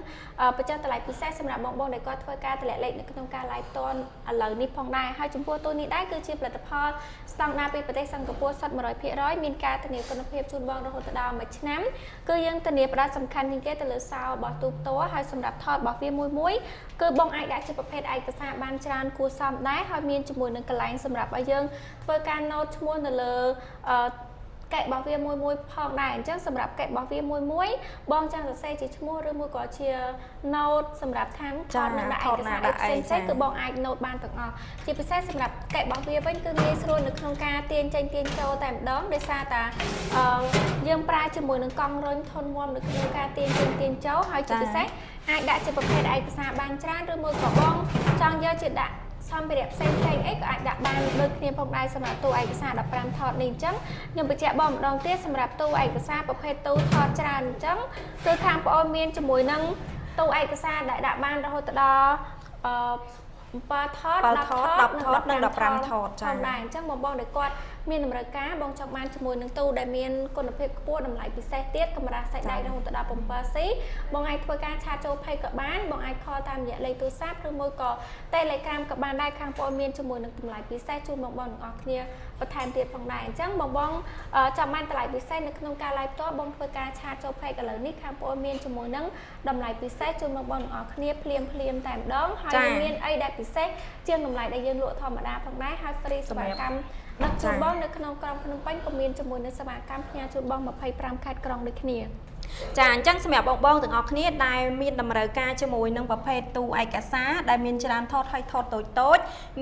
បញ្ចុះតម្លៃពិសេសសម្រាប់បងដែលគាត់ធ្វើការតម្លាក់លេខនៅក្នុងការ live ផ្ទាល់ឥឡូវនេះផងដែរហើយចំពោះទូនេះដែរគឺជាផលិតផលស្តង់ដារពីប្រទេសសិង្ហបុរីសុទ្ធ 100% មានការធានាគុណភាពជូនបងរហូតដល់1ឆ្នាំគឺយើងធានាផ្ដោតសំខាន់ជាងគេទៅលើសោរបស់ទូផ្ទាល់ហើយសម្រាប់ថតរបស់វាមួយគឺបងអាចដាក់ជាប្រភេទឯកសារបានច្រើនគួរសមដែរហើយមានជាមួយនឹងកន្លែងសម្រាប់ឲ្យយើងធ្វើការ note ឈ្មោះនៅលើកែរបស់វាមួយផងដែរអញ្ចឹងសម្រាប់កែរបស់វាមួយបងចង់សរសេរជាឈ្មោះឬមួយក៏ជា note សម្រាប់ថាថតនឹងដាក់ឯកសារផ្សេងគឺបងអាច note បានទាំងអស់ជាពិសេសសម្រាប់កែរបស់វាវិញគឺងាយស្រួលនៅក្នុងការទាញចេញទាញចូលតែម្ដងដោយសារតែយើងប្រើជាមួយនឹងកង់រុញធន់មាំនៅក្នុងការទាញចេញទាញចូលហើយជាពិសេសអាចដាក់ជាប្រភេទឯកសារបានច្រើនឬមួយក៏បងចង់យកជាដាក់សម្ភារៈផ្សេងអីក៏អាចដាក់បានដូចគ្នាផងដែរសម្រាប់ទូឯកសារ15ថតនេះអញ្ចឹងខ្ញុំបញ្ជាក់បងម្ដងទៀតសម្រាប់ទូឯកសារប្រភេទទូថតច្រើនអញ្ចឹងគឺខាងបងអូនមានជាមួយនឹងទូឯកសារដែលដាក់បានរហូតដល់7ថត10ថតនិង15ថតចា៎ដែរអញ្ចឹងបងដែលគាត់មានតម្រូវការបងចង់បានជាមួយនឹងទូដែលមានគុណភាពខ្ពស់តម្លៃពិសេសទៀតកាមេរ៉ាសាច់ដៃរហូតដល់ 7C បងអាចធ្វើការឆាតចូល Page ក៏បានបងអាច call តាមរយៈលេខទូរស័ព្ទឬមួយក៏ Telegram ក៏បានដែរខាងបងមានជាមួយនឹងតម្លៃពិសេសជូនបងទាំងអស់គ្នាបន្ថែមទៀតផងដែរអញ្ចឹងបងចង់បានតម្លៃពិសេសនៅក្នុងការ live ផ្ទាល់បងធ្វើការឆាតចូល Page ឥឡូវនេះខាងបងមានជាមួយនឹងតម្លៃពិសេសជូនបងទាំងអស់គ្នាភ្លាមតែម្ដងហើយមានអីដែលពិសេសជាងតម្លៃដែលយើងលក់ធម្មតាផងដែរហើយ free សេវាកម្មដឹកជូនបងនៅក្នុងក្រុងភ្នំពេញក៏មានជាមួយនឹងសេវាកម្មផ្ញើជូនបង25ខេត្តក្រុងដូចគ្នាចាអញ្ចឹងសម្រាប់បងទាំងអស់គ្នាដែលមានតម្រូវការជាមួយនឹងប្រភេទទូឯកសារដែលមានច្រើនថតហើយថតតូច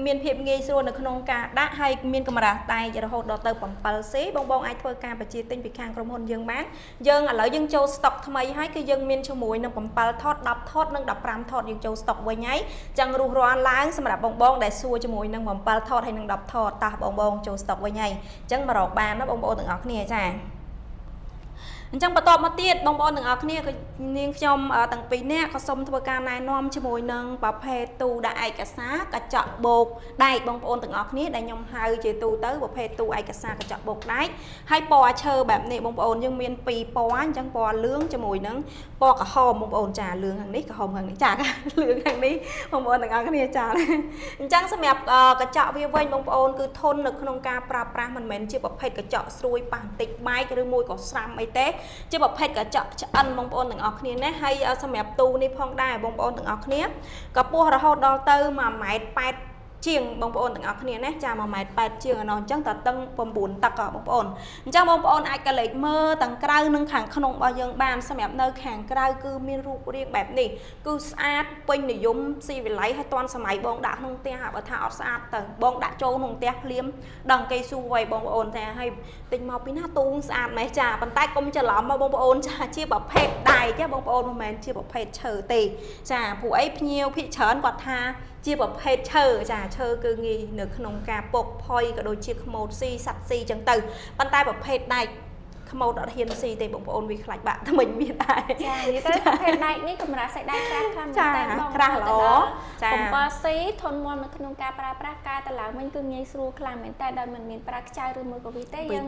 មានភាពងាយស្រួលនៅក្នុងការដាក់ហើយមានកាមេរ៉ាដែករហូតដល់ទៅ 7C បងអាចធ្វើការបញ្ជាទិញពីខាងក្រុមហ៊ុនយើងបានយើងឥឡូវយើងចូលស្តុកថ្មីហើយគឺយើងមានជាមួយនឹង7ថត10ថតនិង15ថតយើងចូលស្តុកវិញហើយអញ្ចឹងរស់រានឡើងសម្រាប់បងដែលសួរជាមួយនឹង7ថតហើយនិង10ថតតោះបងចូលស្តុកវិញហើយអញ្ចឹងមករកបានណាបងប្អូនទាំងអស់គ្នាចាអញ្ចឹងបន្តមកទៀតបងប្អូនទាំងអស់គ្នាក៏នាងខ្ញុំទាំងពីរនាក់ក៏សូមធ្វើការណែនាំជាមួយនឹងប្រភេទទូដាក់ឯកសារកញ្ចក់បូកដែកបងប្អូនទាំងអស់គ្នាដែលខ្ញុំហៅជាទូទៅប្រភេទទូឯកសារកញ្ចក់បូកដែកហើយពណ៌ឈើបែបនេះបងប្អូនយើងមាន2ពណ៌អញ្ចឹងពណ៌លឿងជាមួយនឹងពណ៌ក្រហមបងប្អូនចាលឿងខាងនេះក្រហមខាងនេះចាលឿងខាងនេះបងប្អូនទាំងអស់គ្នាចាអញ្ចឹងសម្រាប់កញ្ចក់វាវិញបងប្អូនគឺធន់នៅក្នុងការប្រើប្រាស់មិនមែនជាប្រភេទកញ្ចក់ស្រួយប៉ះបន្តិចបែកឬមួយក៏ស្រាំអីទេជាប្រភេទកញ្ចក់ឆ្អិនបងប្អូនទាំងអស់គ្នាណាហើយសម្រាប់ទូនេះផងដែរបងប្អូនទាំងអស់គ្នាកម្ពស់រហូតដល់ទៅ1.8 ម៉ែត្រជាងបងប្អូនទាំងអស់គ្នាណាចា1.8 ម៉ែត្រជាងអានោះអញ្ចឹងតើតឹង9តឹកបងប្អូនអញ្ចឹងបងប្អូនអាចកលេចមើលទាំងក្រៅនិងខាងក្នុងរបស់យើងបានសម្រាប់នៅខាងក្រៅគឺមានរូបរាងបែបនេះគឺស្អាតពេញនិយមស៊ីវិល័យហើយទាន់សម័យបងដាក់ក្នុងផ្ទះបើថាអត់ស្អាតទៅបងដាក់ចូលក្នុងផ្ទះភ្លាមដឹងគេសួរໄວបងប្អូនថាហើយទិញមកពីណាទូស្អាតម៉េះចាប៉ុន្តែកុំច្រឡំមកបងប្អូនចាជាប្រភេទដែកបងប្អូនមិនមែនជាប្រភេទឈើទេចាព្រោះអីភ្ញៀវភាគច្រើនគាត់ថាជាប្រភេទឈើចាឈើគឺងាយនៅក្នុងការពុកផុយក៏ដូចជាខ្មោចស៊ីសត្វស៊ីចឹងទៅប៉ុន្តែប្រភេទដែកខ្មោចអត់ហ៊ានស៊ីទេបងប្អូនវាខ្លាចបាក់ថ្មិញមានដែរចានិយាយទៅប្រភេទដែកនេះកម្រាស់សាច់ដែកក្រាស់ខ្លាំងមែនតើបងក្រាស់ល្អចា 7C ធន់មាំនៅក្នុងការប្រើប្រាស់ការតឡើងវិញគឺងាយស្រួលខ្លាំងមែនតើដោយមិនមានប្រើខ្ចៅឬមួយក៏វាទេយើងបាន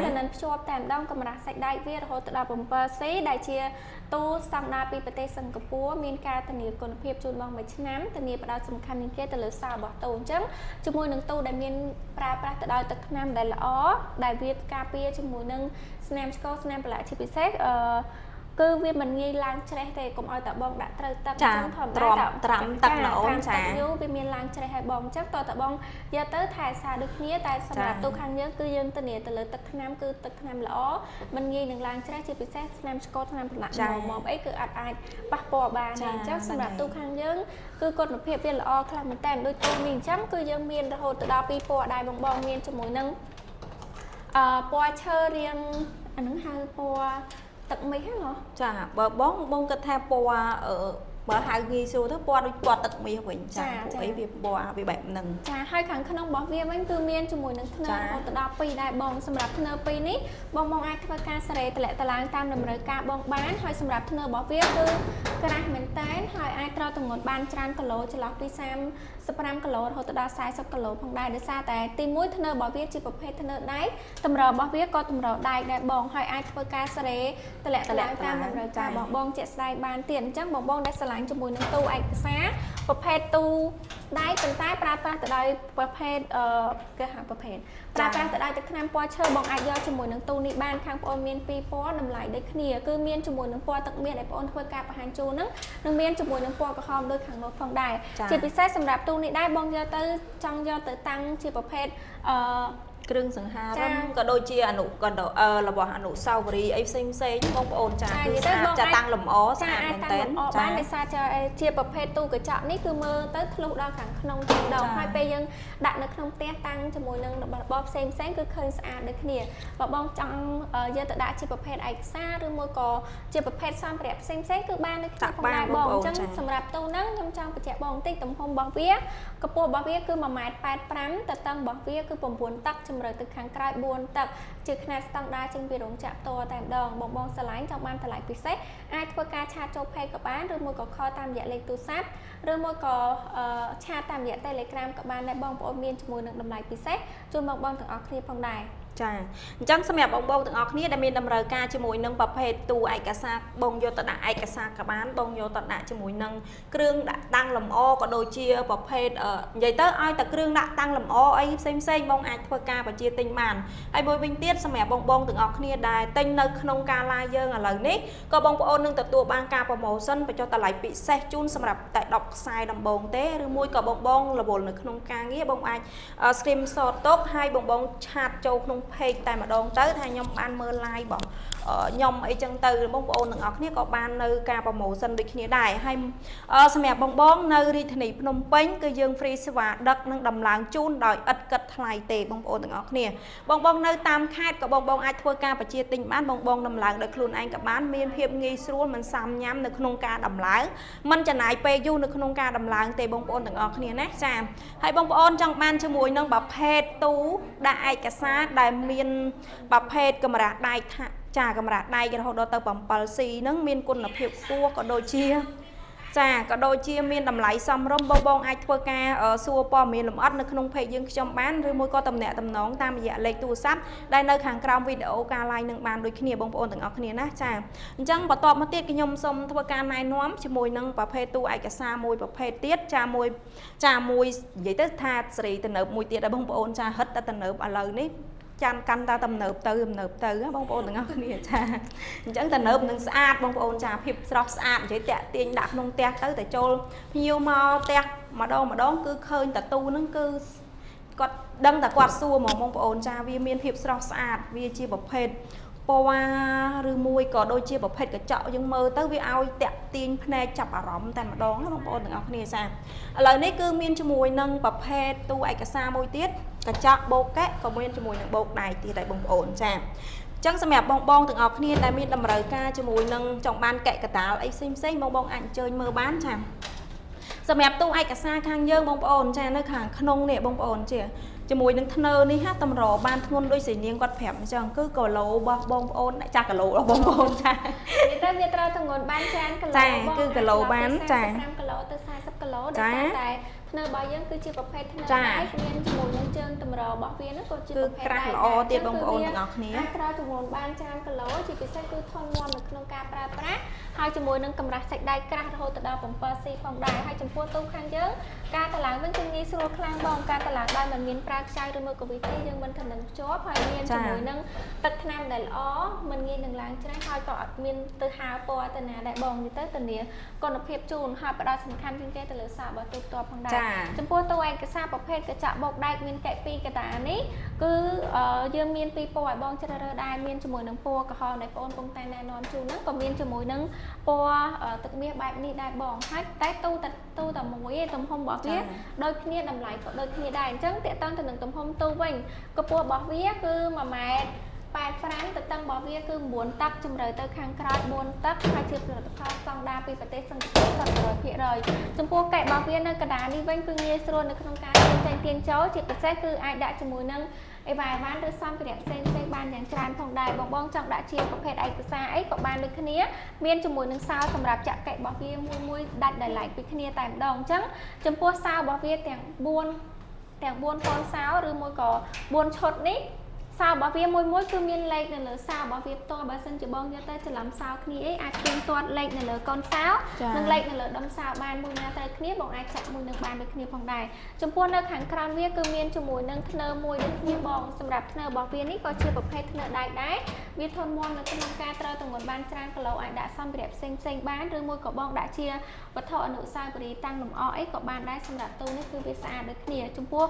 តែនឹងភ្ជាប់តែម្ដងកម្រាស់សាច់ដែកវារហូតដល់ 7C ដែលជាទូស្តង់ដារពីប្រទេសសិង្ហបុរីមានការធានាគុណភាពជូនបង1ឆ្នាំធានាផ្ដោតសំខាន់ជាងគេទៅលើសាររបស់ទូអញ្ចឹងជាមួយនឹងទូដែលមានប្រើប្រាស់ទៅដោយទឹកថ្នាំដែលល្អដែលវាការពារជាមួយនឹងស្នាមឆ្កោស្នាមប្រឡាក់ជាពិសេស គឺវាមិនងាយឡើងច្រេះទេកុំឲ្យតែបងដាក់ត្រូវទឹក ចា ធម្ម ត្រាំ តា ត្រាំទឹកណាអូនចា ទឹកយូរវាមានឡើងច្រេះឲ្យបងអញ្ចឹងតើតើបងយកទៅថែសារដូចគ្នាតែសម្រាប់ទូខាងយើងគឺយើងធានាទៅលើទឹកថ្នាំគឺទឹកថ្នាំល្អមិនងាយនឹងឡើងច្រេះជាពិសេសថ្នាំឆ្កោថ្នាំប្រឡាក់មកអីគឺអាចប៉ះពាល់បានអញ្ចឹងសម្រាប់ទូខាងយើងគឺគុណភាពវាល្អខ្លាំងមែនតើដូចទូនេះអញ្ចឹងគឺយើងមានរហូតទៅដល់2ពណ៌ដែរបងមានជាមួយនឹងពណ៌ឈើរៀងអាហ្នឹងហៅពណ៌ទឹកមីហ្នឹងហ៎ ចាបើបងគិតថាពណ៌បើហៅងាយស្រួលទៅពណ៌ដូចពណ៌ទឹកមាសវិញចាពួកអីវាពណ៌វាបែបហ្នឹង ចាហើយខាងក្នុងរបស់វាវិញគឺមានជាមួយនឹងធ្នើររហូតដល់2ដែរបងសម្រាប់ធ្នើរ2នេះបងអាចធ្វើការសារ៉េតម្លាក់តឡើងតាមតម្រូវការបងបានហើយសម្រាប់ធ្នើររបស់វាគឺក្រាស់មែនតែនហើយអាចត្រូវទម្ងន់បានច្រើនគីឡូចន្លោះពី35គីឡូរហូតដល់40គីឡូផងដែរដោយសារតែទី1ធ្នើររបស់វាជាប្រភេទធ្នើរដែកតម្រូវរបស់វាក៏តម្រូវដែកដែរបងហើយអាចធ្វើការសារ៉េតម្លាក់តឡើងតាមតម្រូវការរបស់បងជាក់ស្ដែងបានទៀតអញ្ចឹងបងដែលឆ្លាញ់ជាមួយនឹងទូឯកសារប្រភេទទូដៃប៉ុន្តែប្រើប្រាស់ទៅដោយប្រភេទគេហៅប្រភេទប្រើប្រាស់ទៅដោយទឹកថ្នាំពណ៌ឈើបងអាចយកជាមួយនឹងទូនេះបានខាងបងអូនមាន2ពណ៌តម្លៃដូចគ្នាគឺមានជាមួយនឹងពណ៌ទឹកមាសដែលបងអូនធ្វើការបង្ហាញជូនហ្នឹងនិងមានជាមួយនឹងពណ៌ក្រហមដូចខាងនោះផងដែរជាពិសេសសម្រាប់ទូនេះដែរបងយកទៅចង់យកទៅតាំងជាប្រភេទគ្រឿងសង្ហារិមក៏ដូចជារបស់អនុស្សាវរីយ៍អីផ្សេងបងប្អូនចាគឺស្អាតចាតាំងលម្អស្អាតមែនតើបានដោយសារជាប្រភេទទូកញ្ចក់នេះគឺមើលទៅធ្លុះដល់ខាងក្នុងតែម្ដងហើយពេលយើងដាក់នៅក្នុងផ្ទះតាំងជាមួយនឹងរបស់ផ្សេងគឺឃើញស្អាតដូចគ្នាបើបងចង់យកទៅដាក់ជាប្រភេទឯកសារឬមួយក៏ជាប្រភេទសម្ភារៈផ្សេងគឺបាននៅក្នុងផងដែរបងអញ្ចឹងសម្រាប់ទូហ្នឹងខ្ញុំចង់បញ្ជាក់បងបន្តិចទំហំរបស់វាកម្ពស់របស់វាគឺ1.85 ម៉ែត្រតតឹងរបស់វាគឺ9 តឹកជម្រៅទឹកខាងក្រៅ4 តឹកជាຂະຫນາດស្តង់ដារចេញពីរោងចក្រផ្ទាល់តែម្ដងបងស្រឡាញ់ចង់បានតម្លៃពិសេសអាចធ្វើការឆាតចូល Page ក៏បានឬមួយក៏ខលតាមរយៈលេខទូរស័ព្ទឬមួយក៏ឆាតតាមរយៈ Telegram ក៏បានដែរបងប្អូនមានជាមួយនឹងតម្លៃពិសេសជូនបងទាំងអស់គ្នាផងដែរ ចាអញ្ចឹងសម្រាប់បងទាំងអស់គ្នាដែលមានតម្រូវការជាមួយនឹងប្រភេទទូឯកសារបងយកទៅដាក់ឯកសារក៏បានបងយកទៅដាក់ជាមួយនឹងគ្រឿងដាក់តាំងលម្អក៏ដូចជាប្រភេទនិយាយទៅឲ្យតែគ្រឿងដាក់តាំងលម្អអីផ្សេងបងអាចធ្វើការបញ្ជាទិញបានហើយមួយវិញទៀតសម្រាប់បងទាំងអស់គ្នាដែលទិញនៅក្នុងការ live យើងឥឡូវនេះក៏បងប្អូននឹងទទួលបានការ promotion បញ្ចុះតម្លៃពិសេសជូនសម្រាប់តែ10ខ្សែដំបូងទេឬមួយក៏បងរវល់នៅក្នុងការងារបងអាច screenshot ទុកហើយបងឆាតចូលក្នុង page តែម្ដងទៅថាខ្ញុំបានមើល live បងខ្ញុំអីចឹងទៅបងប្អូនទាំងអស់គ្នាក៏បាននៅការ promotion ដូចគ្នាដែរហើយសម្រាប់បងនៅរាជធានីភ្នំពេញគឺយើង free សេវាដឹកនិងដំឡើងជូនដោយឥតគិតថ្លៃទេបងប្អូនទាំងអស់គ្នាបងនៅតាមខេត្តក៏បងអាចធ្វើការបញ្ជាទិញបានបងដំឡើងដោយខ្លួនឯងក៏បានមានភាពងាយស្រួលមិនសាំញ៉ាំនៅក្នុងការដំឡើងមិនចំណាយពេលយូរនៅក្នុងការដំឡើងទេបងប្អូនទាំងអស់គ្នាណាចាហើយបងប្អូនចង់បានជាមួយនឹងប្រភេទទូដាក់ឯកសារដែលមានប្រភេទកាមេរ៉ាដៃចាកាមេរ៉ាដៃរហូតដល់ទៅ 7C ហ្នឹងមានគុណភាពខ្ពស់ក៏ដូចជាចាក៏ដូចជាមានតម្លៃសមរម្យបងអាចធ្វើការសួរព័ត៌មានលម្អិតនៅក្នុង page យើងខ្ញុំបានឬមួយក៏តំណែងតំណងតាមរយៈលេខទូរស័ព្ទដែលនៅខាងក្រោមវីដេអូការ live នឹងបានដូចគ្នាបងប្អូនទាំងអស់គ្នាណាចាអញ្ចឹងបន្តមកទៀតខ្ញុំសូមធ្វើការណែនាំជាមួយនឹងប្រភេទទូឯកសារមួយប្រភេទទៀតចាមួយនិយាយទៅថាសេរីទំនើបមួយទៀតដែរបងប្អូនចាហិតតែទំនើបឥឡូវនេះចាំកាន់តែទំនើបទៅបងប្អូនទាំងអស់គ្នាចាអញ្ចឹងទំនើបនឹងស្អាតបងប្អូនចាភាពស្រស់ស្អាតនិយាយតាក់ទាញដាក់ក្នុងផ្ទះទៅតែចូលភ្ញៀវមកផ្ទះម្ដងគឺឃើញតាទូហ្នឹងគឺគាត់ដឹងតែគាត់សួរហ្មងបងប្អូនចាវាមានភាពស្រស់ស្អាតវាជាប្រភេទពណ៌ឬមួយក៏ដូចជាប្រភេទកញ្ចក់យើងមើលទៅវាឲ្យតាក់ទាញភ្នែកចាប់អារម្មណ៍តែម្ដងណាបងប្អូនទាំងអស់គ្នាចាឥឡូវនេះគឺមានជាមួយនឹងប្រភេទទូឯកសារមួយទៀតកញ្ចក់បូកកែក៏មានជាមួយនឹងបូកដៃទៀតដែរបងប្អូនចាអញ្ចឹងសម្រាប់បងទាំងអស់គ្នាដែលមានតម្រូវការជាមួយនឹងចង់បានកែកតាលអីផ្សេងបងអាចអញ្ជើញមើលបានចាសម្រាប់ទូឯកសារខាងយើងបងប្អូនចានៅខាងក្នុងនេះបងប្អូនជាមួយនឹងធ្នើនេះហាតម្របានធ្ងន់ដូចសេនាងគាត់ប្រាប់អញ្ចឹងគឺគីឡូរបស់បងប្អូនចាស់គីឡូរបស់បងប្អូនចានិយាយទៅវាត្រូវទម្ងន់បានច្រើនគីឡូ ចាគឺគីឡូបានចា5គីឡូទៅ40គីឡូដោយសារតែ ធ្នើរបស់យើងគឺជាប្រភេទធ្នើដែកមានជាមួយនឹងជើងតម្ររបស់វាហ្នឹងក៏ជាប្រភេទ ក្រាស់ល្អទៀតបងប្អូនទាំងអស់គ្នា អាចប្រើចំនួនបានច្រើនគីឡូជាពិសេសគឺធន់មាំនៅក្នុងការប្រើប្រាស់ហើយជាមួយនឹងកម្រាស់សាច់ដៃក្រាស់រហូតដល់ 7C ផងដែរហើយចំពោះទូខាងយើងការតឡើងវិញគឺងាយស្រួលខ្លាំងបងការតឡើងដោយមិនមានប្រើខ្ចៅឬមកកវីទេយើងមិនធនឹងភ្ជាប់ហើយមានជាមួយនឹងទឹកថ្នាំដែលល្អមិនងាយនឹងឡើងច្រេះហើយក៏អត់មានទៅហើរពណ៌ទៅណាដែរបងនិយាយទៅធានាគុណភាពជូនហើយផ្ដោតសំខាន់ជាងគេទៅលើសាររបស់ទូផ្ទាល់ផងដែរចំពោះតួឯកសារប្រភេទកញ្ចក់បោកដែកមានកែ2កតានេះគឺយើងមានពីរពណ៌ឲ្យបងជ្រើសរើសដែរមានជាមួយនឹងពណ៌ក្រហមដែលបងកំពុងតែណែនាំជូនហ្នឹងក៏មានជាមួយនឹងពណ៌ទឹកមាសបែបនេះដែរបងហើយតែទូតែមួយឯងទំហំរបស់វាដូចគ្នាតម្លៃក៏ដូចគ្នាដែរអញ្ចឹងតេតឹងទៅនឹងទំហំទូវិញកម្ពស់របស់វាគឺ1ម៉ែត្រ85ទៅតឹងរបស់វាគឺ9តឹកជម្រៅទៅខាងក្រោយ4តឹកហើយជាផលិតផលស្តង់ដារពីប្រទេសសិង្ហបុរី100%ចំពោះកែបរបស់វានៅកណ្ដាលនេះវិញគឺងាយស្រួលនៅក្នុងការទាញចូលជាពិសេសគឺអាចដាក់ជាមួយនឹងអីវ៉ាន់ឬសម្ភារៈផ្សេងបានយ៉ាងច្រើនផងដែរបងចង់ដាក់ជាប្រភេទឯកសារអីក៏បានដូចគ្នាមានជាមួយនឹងសោសម្រាប់ចាក់កែបរបស់វាមួយដាច់ដែលឡែកពីគ្នាតែម្ដងអញ្ចឹងចំពោះសោរបស់វាទាំង4កូនសោឬមួយក៏4ឈុតនេះសោរបស់វាមួយគឺមានលេខនៅលើសោរបស់វាផ្ទាល់បើសិនជាបងយកទៅច្រឡំសោគ្នាអីអាចផ្ទៀងទាត់លេខនៅលើកូនសោនិងលេខនៅលើដុំសោបានមួយណាទៅគ្នាបងអាចចាក់មួយនឹងបានដូចគ្នាផងដែរចំពោះនៅខាងក្រោមវាគឺមានជាមួយនឹងធ្នើមួយដូចគ្នាបងសម្រាប់ធ្នើរបស់វានេះក៏ជាប្រភេទធ្នើដែកដែរវាធន់មាំនៅក្នុងការត្រូវទម្ងន់បានច្រើនគីឡូអាចដាក់សម្ភារៈផ្សេងបានឬមួយក៏បងដាក់ជាវត្ថុអនុស្សាវរីយ៍តាំងលម្អអីក៏បានដែរសម្រាប់ទូនេះគឺវាស្អាតដូចគ្នាចំពោះ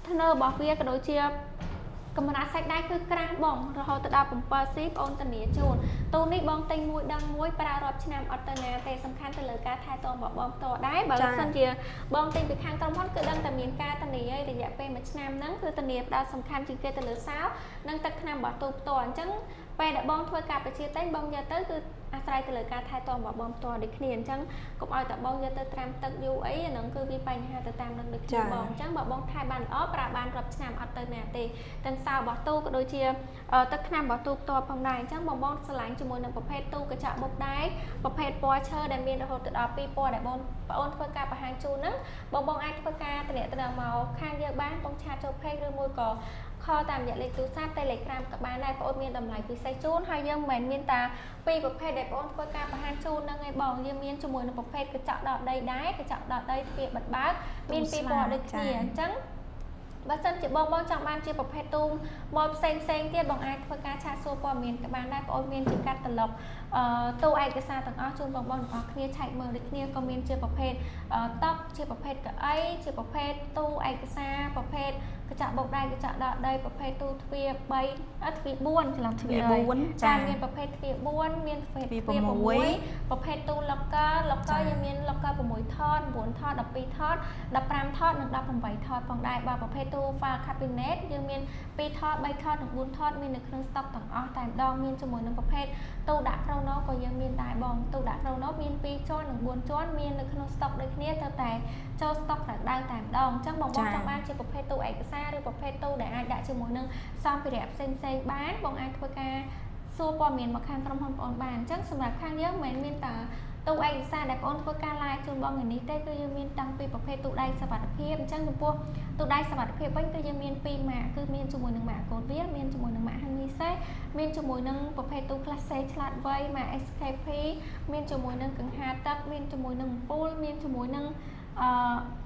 ធ្នើរបស់វាក៏ដូចជាកម្រាស់សាច់ដៃគឺក្រាស់បងរហូតដល់ 7C បងអូនធានាជូនទូនេះបងទិញមួយដឹងមួយប្រើរាប់ឆ្នាំអត់ទៅណាទេសំខាន់ទៅលើការថែទាំរបស់បងផ្ទាល់ដែរបើមិនជាបងទិញពីខាងក្រុមហ៊ុនគឺដឹងតែមានការធានាឲ្យរយៈពេល1ឆ្នាំហ្នឹងគឺធានាផ្ដោតសំខាន់ជាងគេទៅលើសោនិងទឹកថ្នាំរបស់ទូផ្ទាល់អញ្ចឹងពេលដែលបងធ្វើការប្រជាតែងបងយកទៅគឺអាស្រ័យទៅលើការថែទាំរបស់បងផ្ទាល់ដូចគ្នាអញ្ចឹងកុំឲ្យតែបងយកទៅត្រាំទឹកយូរអីអាហ្នឹងគឺវាបញ្ហាទៅតាមនឹងដូចគ្នាបងអញ្ចឹងបើបងថែបានល្អប្រើបានរាប់ឆ្នាំអត់ទៅណាទេទាំងសោរបស់ទូក៏ដូចជាទឹកថ្នាំរបស់ទូផ្ទាល់ផងដែរអញ្ចឹងបងឆ្លាញ់ជាមួយនឹងប្រភេទទូកញ្ចក់បុកដែរប្រភេទពណ៌ឈើដែលមានរហូតដល់2ពណ៌ដែលបងប្អូនធ្វើការបង្ហាញជូនហ្នឹងបងអាចធ្វើការតំណមកខាងយើងបានបងឆាតចូល page ឬមួយក៏ខលតាមរយៈលេខទូរស័ព្ទ Telegram ក៏បានដែរបងអូនមានតម្លៃពិសេសជូនហើយយើងមិនមែនមានតែពីរប្រភេទដែលបងអូនធ្វើការបង្ហាញជូនហ្នឹងឯងបងយើងមានជាមួយនឹងប្រភេទកញ្ចក់ដកដីដែរកញ្ចក់ដកដីទ្វារបិទបើកមានពីរពណ៌ដូចគ្នាអញ្ចឹងបើសិនជាបងចង់បានជាប្រភេទទូមកផ្សេងទៀតបងអាចធ្វើការឆាតសួរព័ត៌មានក៏បានដែរបងអូនមានជាកាត់ត្លុកទូឯកសារទាំងអស់ជូនបងទាំងអស់គ្នាឆែកមើលដូចគ្នាក៏មានជាប្រភេទតបជាប្រភេទកៅអីជាប្រភេទទូឯកសារប្រភេទកញ្ចក់បោកដៃកញ្ចក់ដកដីប្រភេទទូទ្វា3ទ្វា4ច្រឡំទ្វា4ចាមានប្រភេទទ្វា4មានប្រភេទទ្វា6ប្រភេទទូឡុកកឺយើងមានឡុកកឺ6ថត9ថត12ថត15ថតនិង18ថតផងដែរបើប្រភេទទូ file cabinet យើងមាន2ថត3ថតនិង4ថតមាននៅក្នុង stock ទាំងអស់តែម្ដងមានជាមួយនឹងប្រភេទទូដាក់ chrono ក៏យើងមានដែរបងទូដាក់ chrono មាន2ជាន់និង4ជាន់មាននៅក្នុង stock ដូចគ្នាទៅតែចូល stock ដៅតែម្ដងអញ្ចឹងបងចង់បានជាប្រភេទទូឯកសារឬប្រភេទទូដែលអាចដាក់ជាមួយនឹងសម្ភារៈផ្សេងបានបងអាចធ្វើការសួរព័ត៌មានមកខាងក្រុមហ៊ុនបងបានអញ្ចឹងសម្រាប់ខាងយើងមិនមែនមានតែទូឯកសារដែលបងធ្វើការ live ជូនបងថ្ងៃនេះទេគឺយើងមានតាំងពីប្រភេទទូដៃសុវត្ថិភាពអញ្ចឹងចំពោះទូដៃសុវត្ថិភាពវិញគឺយើងមាន2ម៉ាកគឺមានជាមួយនឹងម៉ាកកូនវាមានជាមួយនឹងម៉ាក Hanmise មានជាមួយនឹងប្រភេទទូ Classic ឆ្លាតវៃម៉ាក SKP មានជាមួយនឹងកង្ហាទឹកមានជាមួយនឹងអំពូលមានជាមួយនឹង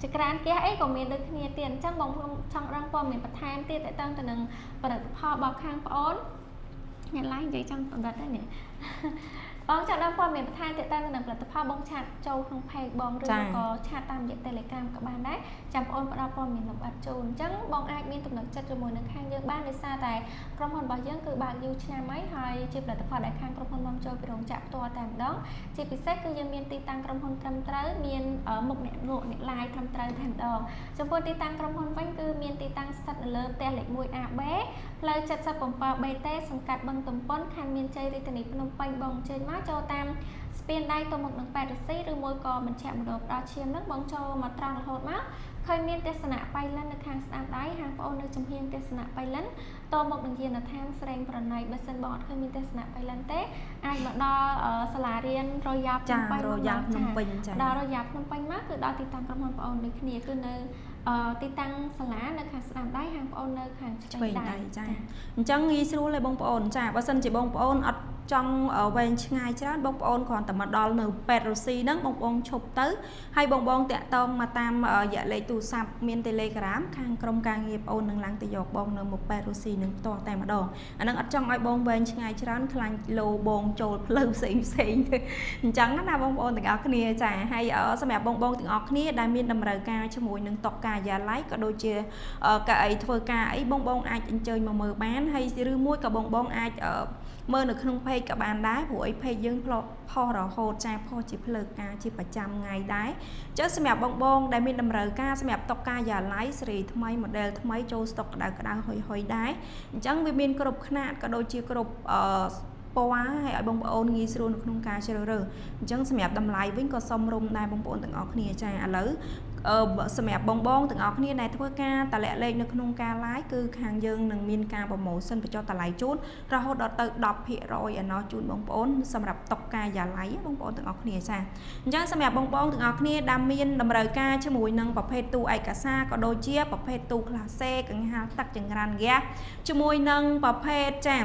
ចក្រានហ្គាសអីក៏មានដូចគ្នាទៀតអញ្ចឹងបងចង់រងព័ត៌មានបន្ថែមទៀតតើតើទៅនឹងផលិតផលរបស់ខាងប្អូនអ្នក live និយាយចង់បណ្ឌិតហ្នឹងនេះបងចង់ដល់ព័ត៌មានបន្ថែមទាក់ទងនឹងផលិតផលបងឆាតចូលក្នុង page បងឬក៏ឆាតតាមរយៈ Telegram ក៏បានដែរចាំបងផ្ដល់ព័ត៌មានលម្អិតជូនអញ្ចឹងបងអាចមានទំនុកចិត្តជាមួយនឹងខាងយើងបានដោយសារតែក្រុមហ៊ុនរបស់យើងគឺបើកយូរឆ្នាំហើយជាផលិតផលដែលខាងក្រុមហ៊ុននាំចូលពីរោងចក្រផ្ទាល់តែម្ដងជាពិសេសគឺយើងមានទីតាំងក្រុមហ៊ុនត្រឹមត្រូវមានមុខអ្នកលក់អ្នក live ត្រឹមត្រូវតែម្ដងចំពោះទីតាំងក្រុមហ៊ុនវិញគឺមានទីតាំងស្ថិតនៅលើផ្ទះលេខ 1AB ផ្លូវ 77BT សង្កាត់បឹងទំពុនខណ្ឌមានជ័យរាជធានីភ្នំពេញបងអញ្ជើញមក មកចូលតាមស្ពានដៃទៅមុខនឹងប៉ែតរស៊ីឬមួយក៏បញ្ជាក់មណ្ឌលផ្ដល់ឈាមហ្នឹងបងចូលមកត្រង់រហូតមកឃើញមានទេសនៈបៃលិននៅខាងស្ដាំដៃហាងបងអូននៅចំហៀងទេសនៈបៃលិនតមកនឹងយានដ្ឋានស្រេងប្រណីបើសិនបងអត់ឃើញមានទេសនៈបៃលិនទេអាចមកដល់សាលារៀនរយ៉ាភ្នំពេញរយ៉ាភ្នំពេញចាដល់រយ៉ាភ្នំពេញមកគឺដល់ទីតាំងក្រុមហ៊ុនបងអូនដូចគ្នាគឺនៅទីតាំងសាលានៅខាងស្ដាំដៃហាងបងអូននៅខាងឆ្វេងដៃចាអញ្ចឹងងាយស្រួលទេបងប្អូនចាបើសិនជាបងប្អូនអត់ចង់វែងឆ្ងាយច្រើនបងប្អូនគ្រាន់តែមកដល់នៅប៉ែតរុស៊ីហ្នឹងបងប្អូនឈប់ទៅហើយបងតាក់តងមកតាមរយៈលេខទូរស័ព្ទមាន Telegram ខាងក្រុមការងារបងអូននឹងឡើងទៅយកបងនៅមុខប៉ែតរុស៊ីនឹងផ្ទាល់តែម្ដងអាហ្នឹងអត់ចង់ឲ្យបងវែងឆ្ងាយច្រើនខ្លាញ់លោបងចូលផ្លូវផ្សេងទេអញ្ចឹងណាបងប្អូនទាំងអស់គ្នាចាហើយសម្រាប់បងទាំងអស់គ្នាដែលមានតម្រូវការជាមួយនឹងតុកកាយាឡ័យក៏ដូចជាកៅអីធ្វើការអីបងអាចអញ្ជើញមកមើលបានហើយឬមួយក៏បងអាចមើលនៅក្នុងเพจក៏បានដែរព្រោះអីเพจយើងផុសរហូតចាផុសជាផ្លូវការជាប្រចាំថ្ងៃដែរចុះសម្រាប់បងដែលមានតម្រូវការសម្រាប់តុកកាយ៉ាឡៃសេរីថ្មី model ថ្មីចូលស្តុកក្តៅហុយដែរអញ្ចឹងវាមានគ្រប់ខ្នាតក៏ដូចជាគ្រប់ពណ៌ហើយឲ្យបងប្អូនងាយស្រួលនៅក្នុងការជ្រើសរើសអញ្ចឹងសម្រាប់តម្លៃវិញក៏សមរម្យដែរបងប្អូនទាំងអស់គ្នាចាឥឡូវសម្រាប់បងទាំងអស់គ្នាដែលធ្វើការតម្លាក់លេខនៅក្នុងការ live គឺខាងយើងនឹងមានការប្រម៉ូសិនបញ្ចុះតម្លៃជូនរហូតដល់ទៅ 10% ឯណោះជូនបងប្អូនសម្រាប់តុកកាយ៉ាឡៃបងប្អូនទាំងអស់គ្នាចាអញ្ចឹងសម្រាប់បងទាំងអស់គ្នាដែលមានតម្រូវការជាមួយនឹងប្រភេទទូឯកសារក៏ដូចជាប្រភេទទូក្លាសេកង្ហាទឹកចង្ក្រានហ្គាសជាមួយនឹងប្រភេទចា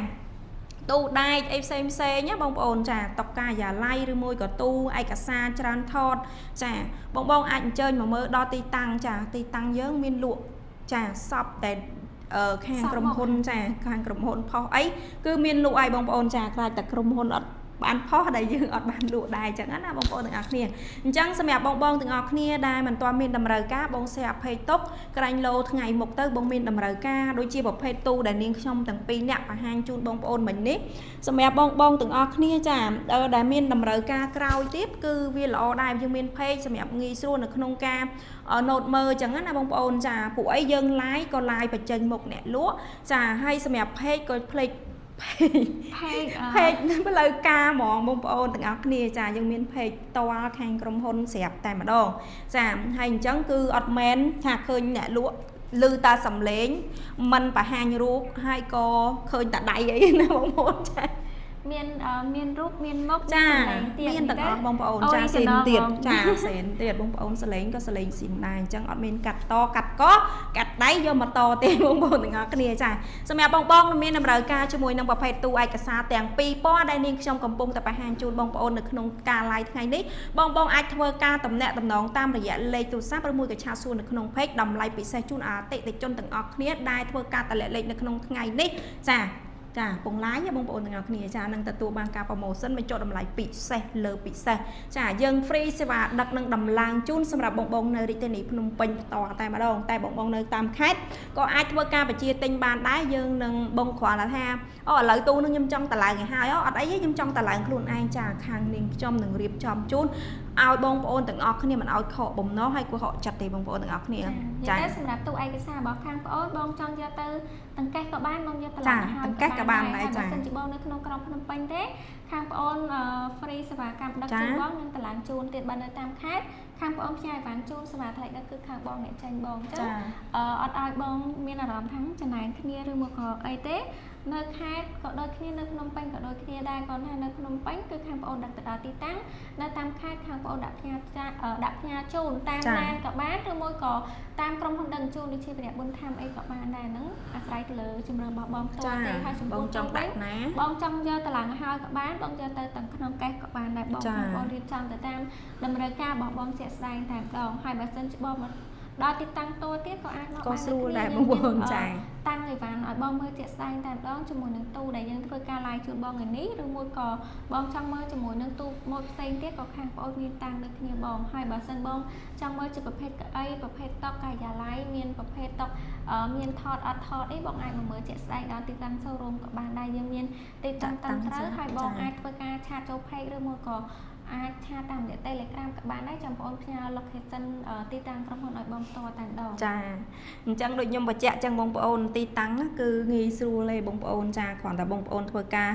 ទូដែកអីផ្សេងណាបងប្អូនចាតុកកាយ៉ាឡៃឬមួយក៏ទូឯកសារច្រើនថតចាបងអាចអញ្ជើញមកមើលដល់ទីតាំងចាទីតាំងយើងមានលក់ចាសពតែខាងក្រុមហ៊ុនចាខាងក្រុមហ៊ុនផុសអីគឺមានលក់ឲ្យបងប្អូនចាខ្លាចតែក្រុមហ៊ុនអត់បានផុសដែលយើងអត់បានលក់ដែរអញ្ចឹងណាបងប្អូនទាំងអស់គ្នាអញ្ចឹងសម្រាប់បងទាំងអស់គ្នាដែលមិនទាន់មានតម្រូវការបងshare អភ័យទុកក្រាញ់លោថ្ងៃមុខទៅបងមានតម្រូវការដូចជាប្រភេទទូដែលនាងខ្ញុំទាំងពីរអ្នកបង្ហាញជូនបងប្អូនមិញនេះសម្រាប់បងទាំងអស់គ្នាចាដែលមានតម្រូវការក្រោយទៀតគឺវាល្អដែរយើងមាន page សម្រាប់ងាយស្រួលនៅក្នុងការ note មើលអញ្ចឹងណាបងប្អូនចាពួកអីយើង live ក៏ live បញ្ចេញមុខអ្នកលក់ចាហើយសម្រាប់ page ក៏ផ្លេចเพจផ្លូវការហ្មងបងប្អូនទាំងអស់គ្នាចាយើងមានเพจតវ៉ាល់ខាងក្រុមហ៊ុនស្រាប់តែម្ដងចាហើយអញ្ចឹងគឺអត់មែនថាឃើញអ្នកលក់ឮតាសំឡេងមិនបង្ហាញរូបហើយក៏ឃើញតាដៃអីណាបងប្អូនចាមានរូបមានមុខចាមានទាំងអស់បងប្អូនចាសេនទៀតចាសេនទៀតបងប្អូនសលេងក៏សលេងស៊ីនដែរអញ្ចឹងអត់មានកាត់តកាត់កកាត់ដៃយកមកតទេបងប្អូនទាំងអស់គ្នាចាសម្រាប់បងមានតម្រូវការជាមួយនឹងប្រភេទទូឯកសារទាំងពីរពណ៌ដែលនាងខ្ញុំកំពុងតែបង្ហាញជូនបងប្អូននៅក្នុងការ live ថ្ងៃនេះបងអាចធ្វើការតំណែងតាមរយៈលេខទូរស័ព្ទឬមួយក៏ឆាតសួរនៅក្នុង page តម្លៃពិសេសជូនអតិថិជនទាំងអស់គ្នាដែលធ្វើការតម្លាក់លេខនៅក្នុងថ្ងៃនេះចាពងឡាយបងប្អូនទាំងអស់គ្នាចានឹងទទួលបានការ promotion បញ្ចុះតម្លៃពិសេសលើពិសេសចាយើង free សេវាដឹកនឹងដំឡើងជូនសម្រាប់បងនៅរាជធានីភ្នំពេញផ្ទាល់តែម្ដងតែបងនៅតាមខេត្តក៏អាចធ្វើការបញ្ជាទិញបានដែរយើងនឹងបងគ្រាន់តែថាឥឡូវទូនឹងខ្ញុំចង់តម្លើងឲ្យហើយអត់អីទេខ្ញុំចង់តម្លើងខ្លួនឯងចាខាងនាងខ្ញុំនឹងរៀបចំជូនឲ្យបងប្អូនទាំងអស់គ្នាមិនឲ្យខកបំណុលហើយគួរហកចិត្តទេបងប្អូនទាំងអស់គ្នាចាសម្រាប់ទូឯកសាររបស់ខាងប្អូនបងចង់យកទៅតង្កេះក៏បានបងយកតម្លៃឲ្យតង្កេះក៏បានដែរចាបើសិនជាបងនៅក្នុងក្រុងភ្នំពេញទេខាងប្អូន free សេវាកម្មដឹកជូនបងនឹងតម្លើងជូនទៀតបើនៅតាមខេត្តខាងប្អូនផ្សាយបានជូនសេវាថ្លៃដឹកគឺខាងបងអ្នកចាញ់បងចឹងអត់ឲ្យបងមានអារម្មណ៍ថាចំណាយគ្នាឬមកក៏អីទេនៅខេត្តក៏ដូចគ្នានៅភ្នំពេញក៏ដូចគ្នាដែរគាត់ថានៅភ្នំពេញគឺខាងប្អូនដឹកទៅដល់ទីតាំងនៅតាមខេត្តខាងប្អូនដាក់ផ្ញើជូនតាមឡានក៏បានឬមួយក៏តាមក្រុមហ៊ុនដឹកជូនដូចជាព្រះបុណ្យធម្មអីក៏បានដែរហ្នឹងអាស្រ័យទៅលើជំរឿនរបស់បងផ្ទាល់ទេហើយចំពោះចង់ដាក់ណាបងចង់យកតម្លៃហើយក៏បានបងយកទៅទាំងក្នុងកេះក៏បានដែរបងរៀបចំទៅតាមតម្រូវការរបស់បងជាក់ស្ដែងតែម្ដងហើយបើសិនជាបងដល់ទីតាំងតូចទៀតក៏អាចមកក៏ស្រួលដែរបងប្អូនចាតាំងអីវ៉ាន់ឲ្យបងមើលជាក់ស្ដែងតែម្ដងជាមួយនឹងទូដែលយើងធ្វើការ live ជូនបងថ្ងៃនេះឬមួយក៏បងចង់មើលជាមួយនឹងទូម៉ូតផ្សេងទៀតក៏ខាងបងមានតាំងដូចគ្នាបងហើយបើសិនបងចង់មើលជាប្រភេទកៅអីប្រភេទតុកកាយ៉ាឡៃមានប្រភេទតុកមានថតអត់ថតអីបងអាចមកមើលជាក់ស្ដែងដល់ទីតាំង showroom ក៏បានដែរយើងមានទីតាំងត្រឹមត្រូវហើយបងអាចធ្វើការឆាតចូល page ឬមួយក៏ អាចឆាតាមរយៈ Telegram ក៏បានដែរចាំបងផ្ញើ location ទីតាំងក្រុមហ៊ុនឲ្យបងផ្ទាល់តែម្ដង ចាអញ្ចឹងដូចខ្ញុំបញ្ជាក់អញ្ចឹងបងប្អូនទីតាំងគឺងាយស្រួលទេបងប្អូនចាគ្រាន់តែបងប្អូនធ្វើការ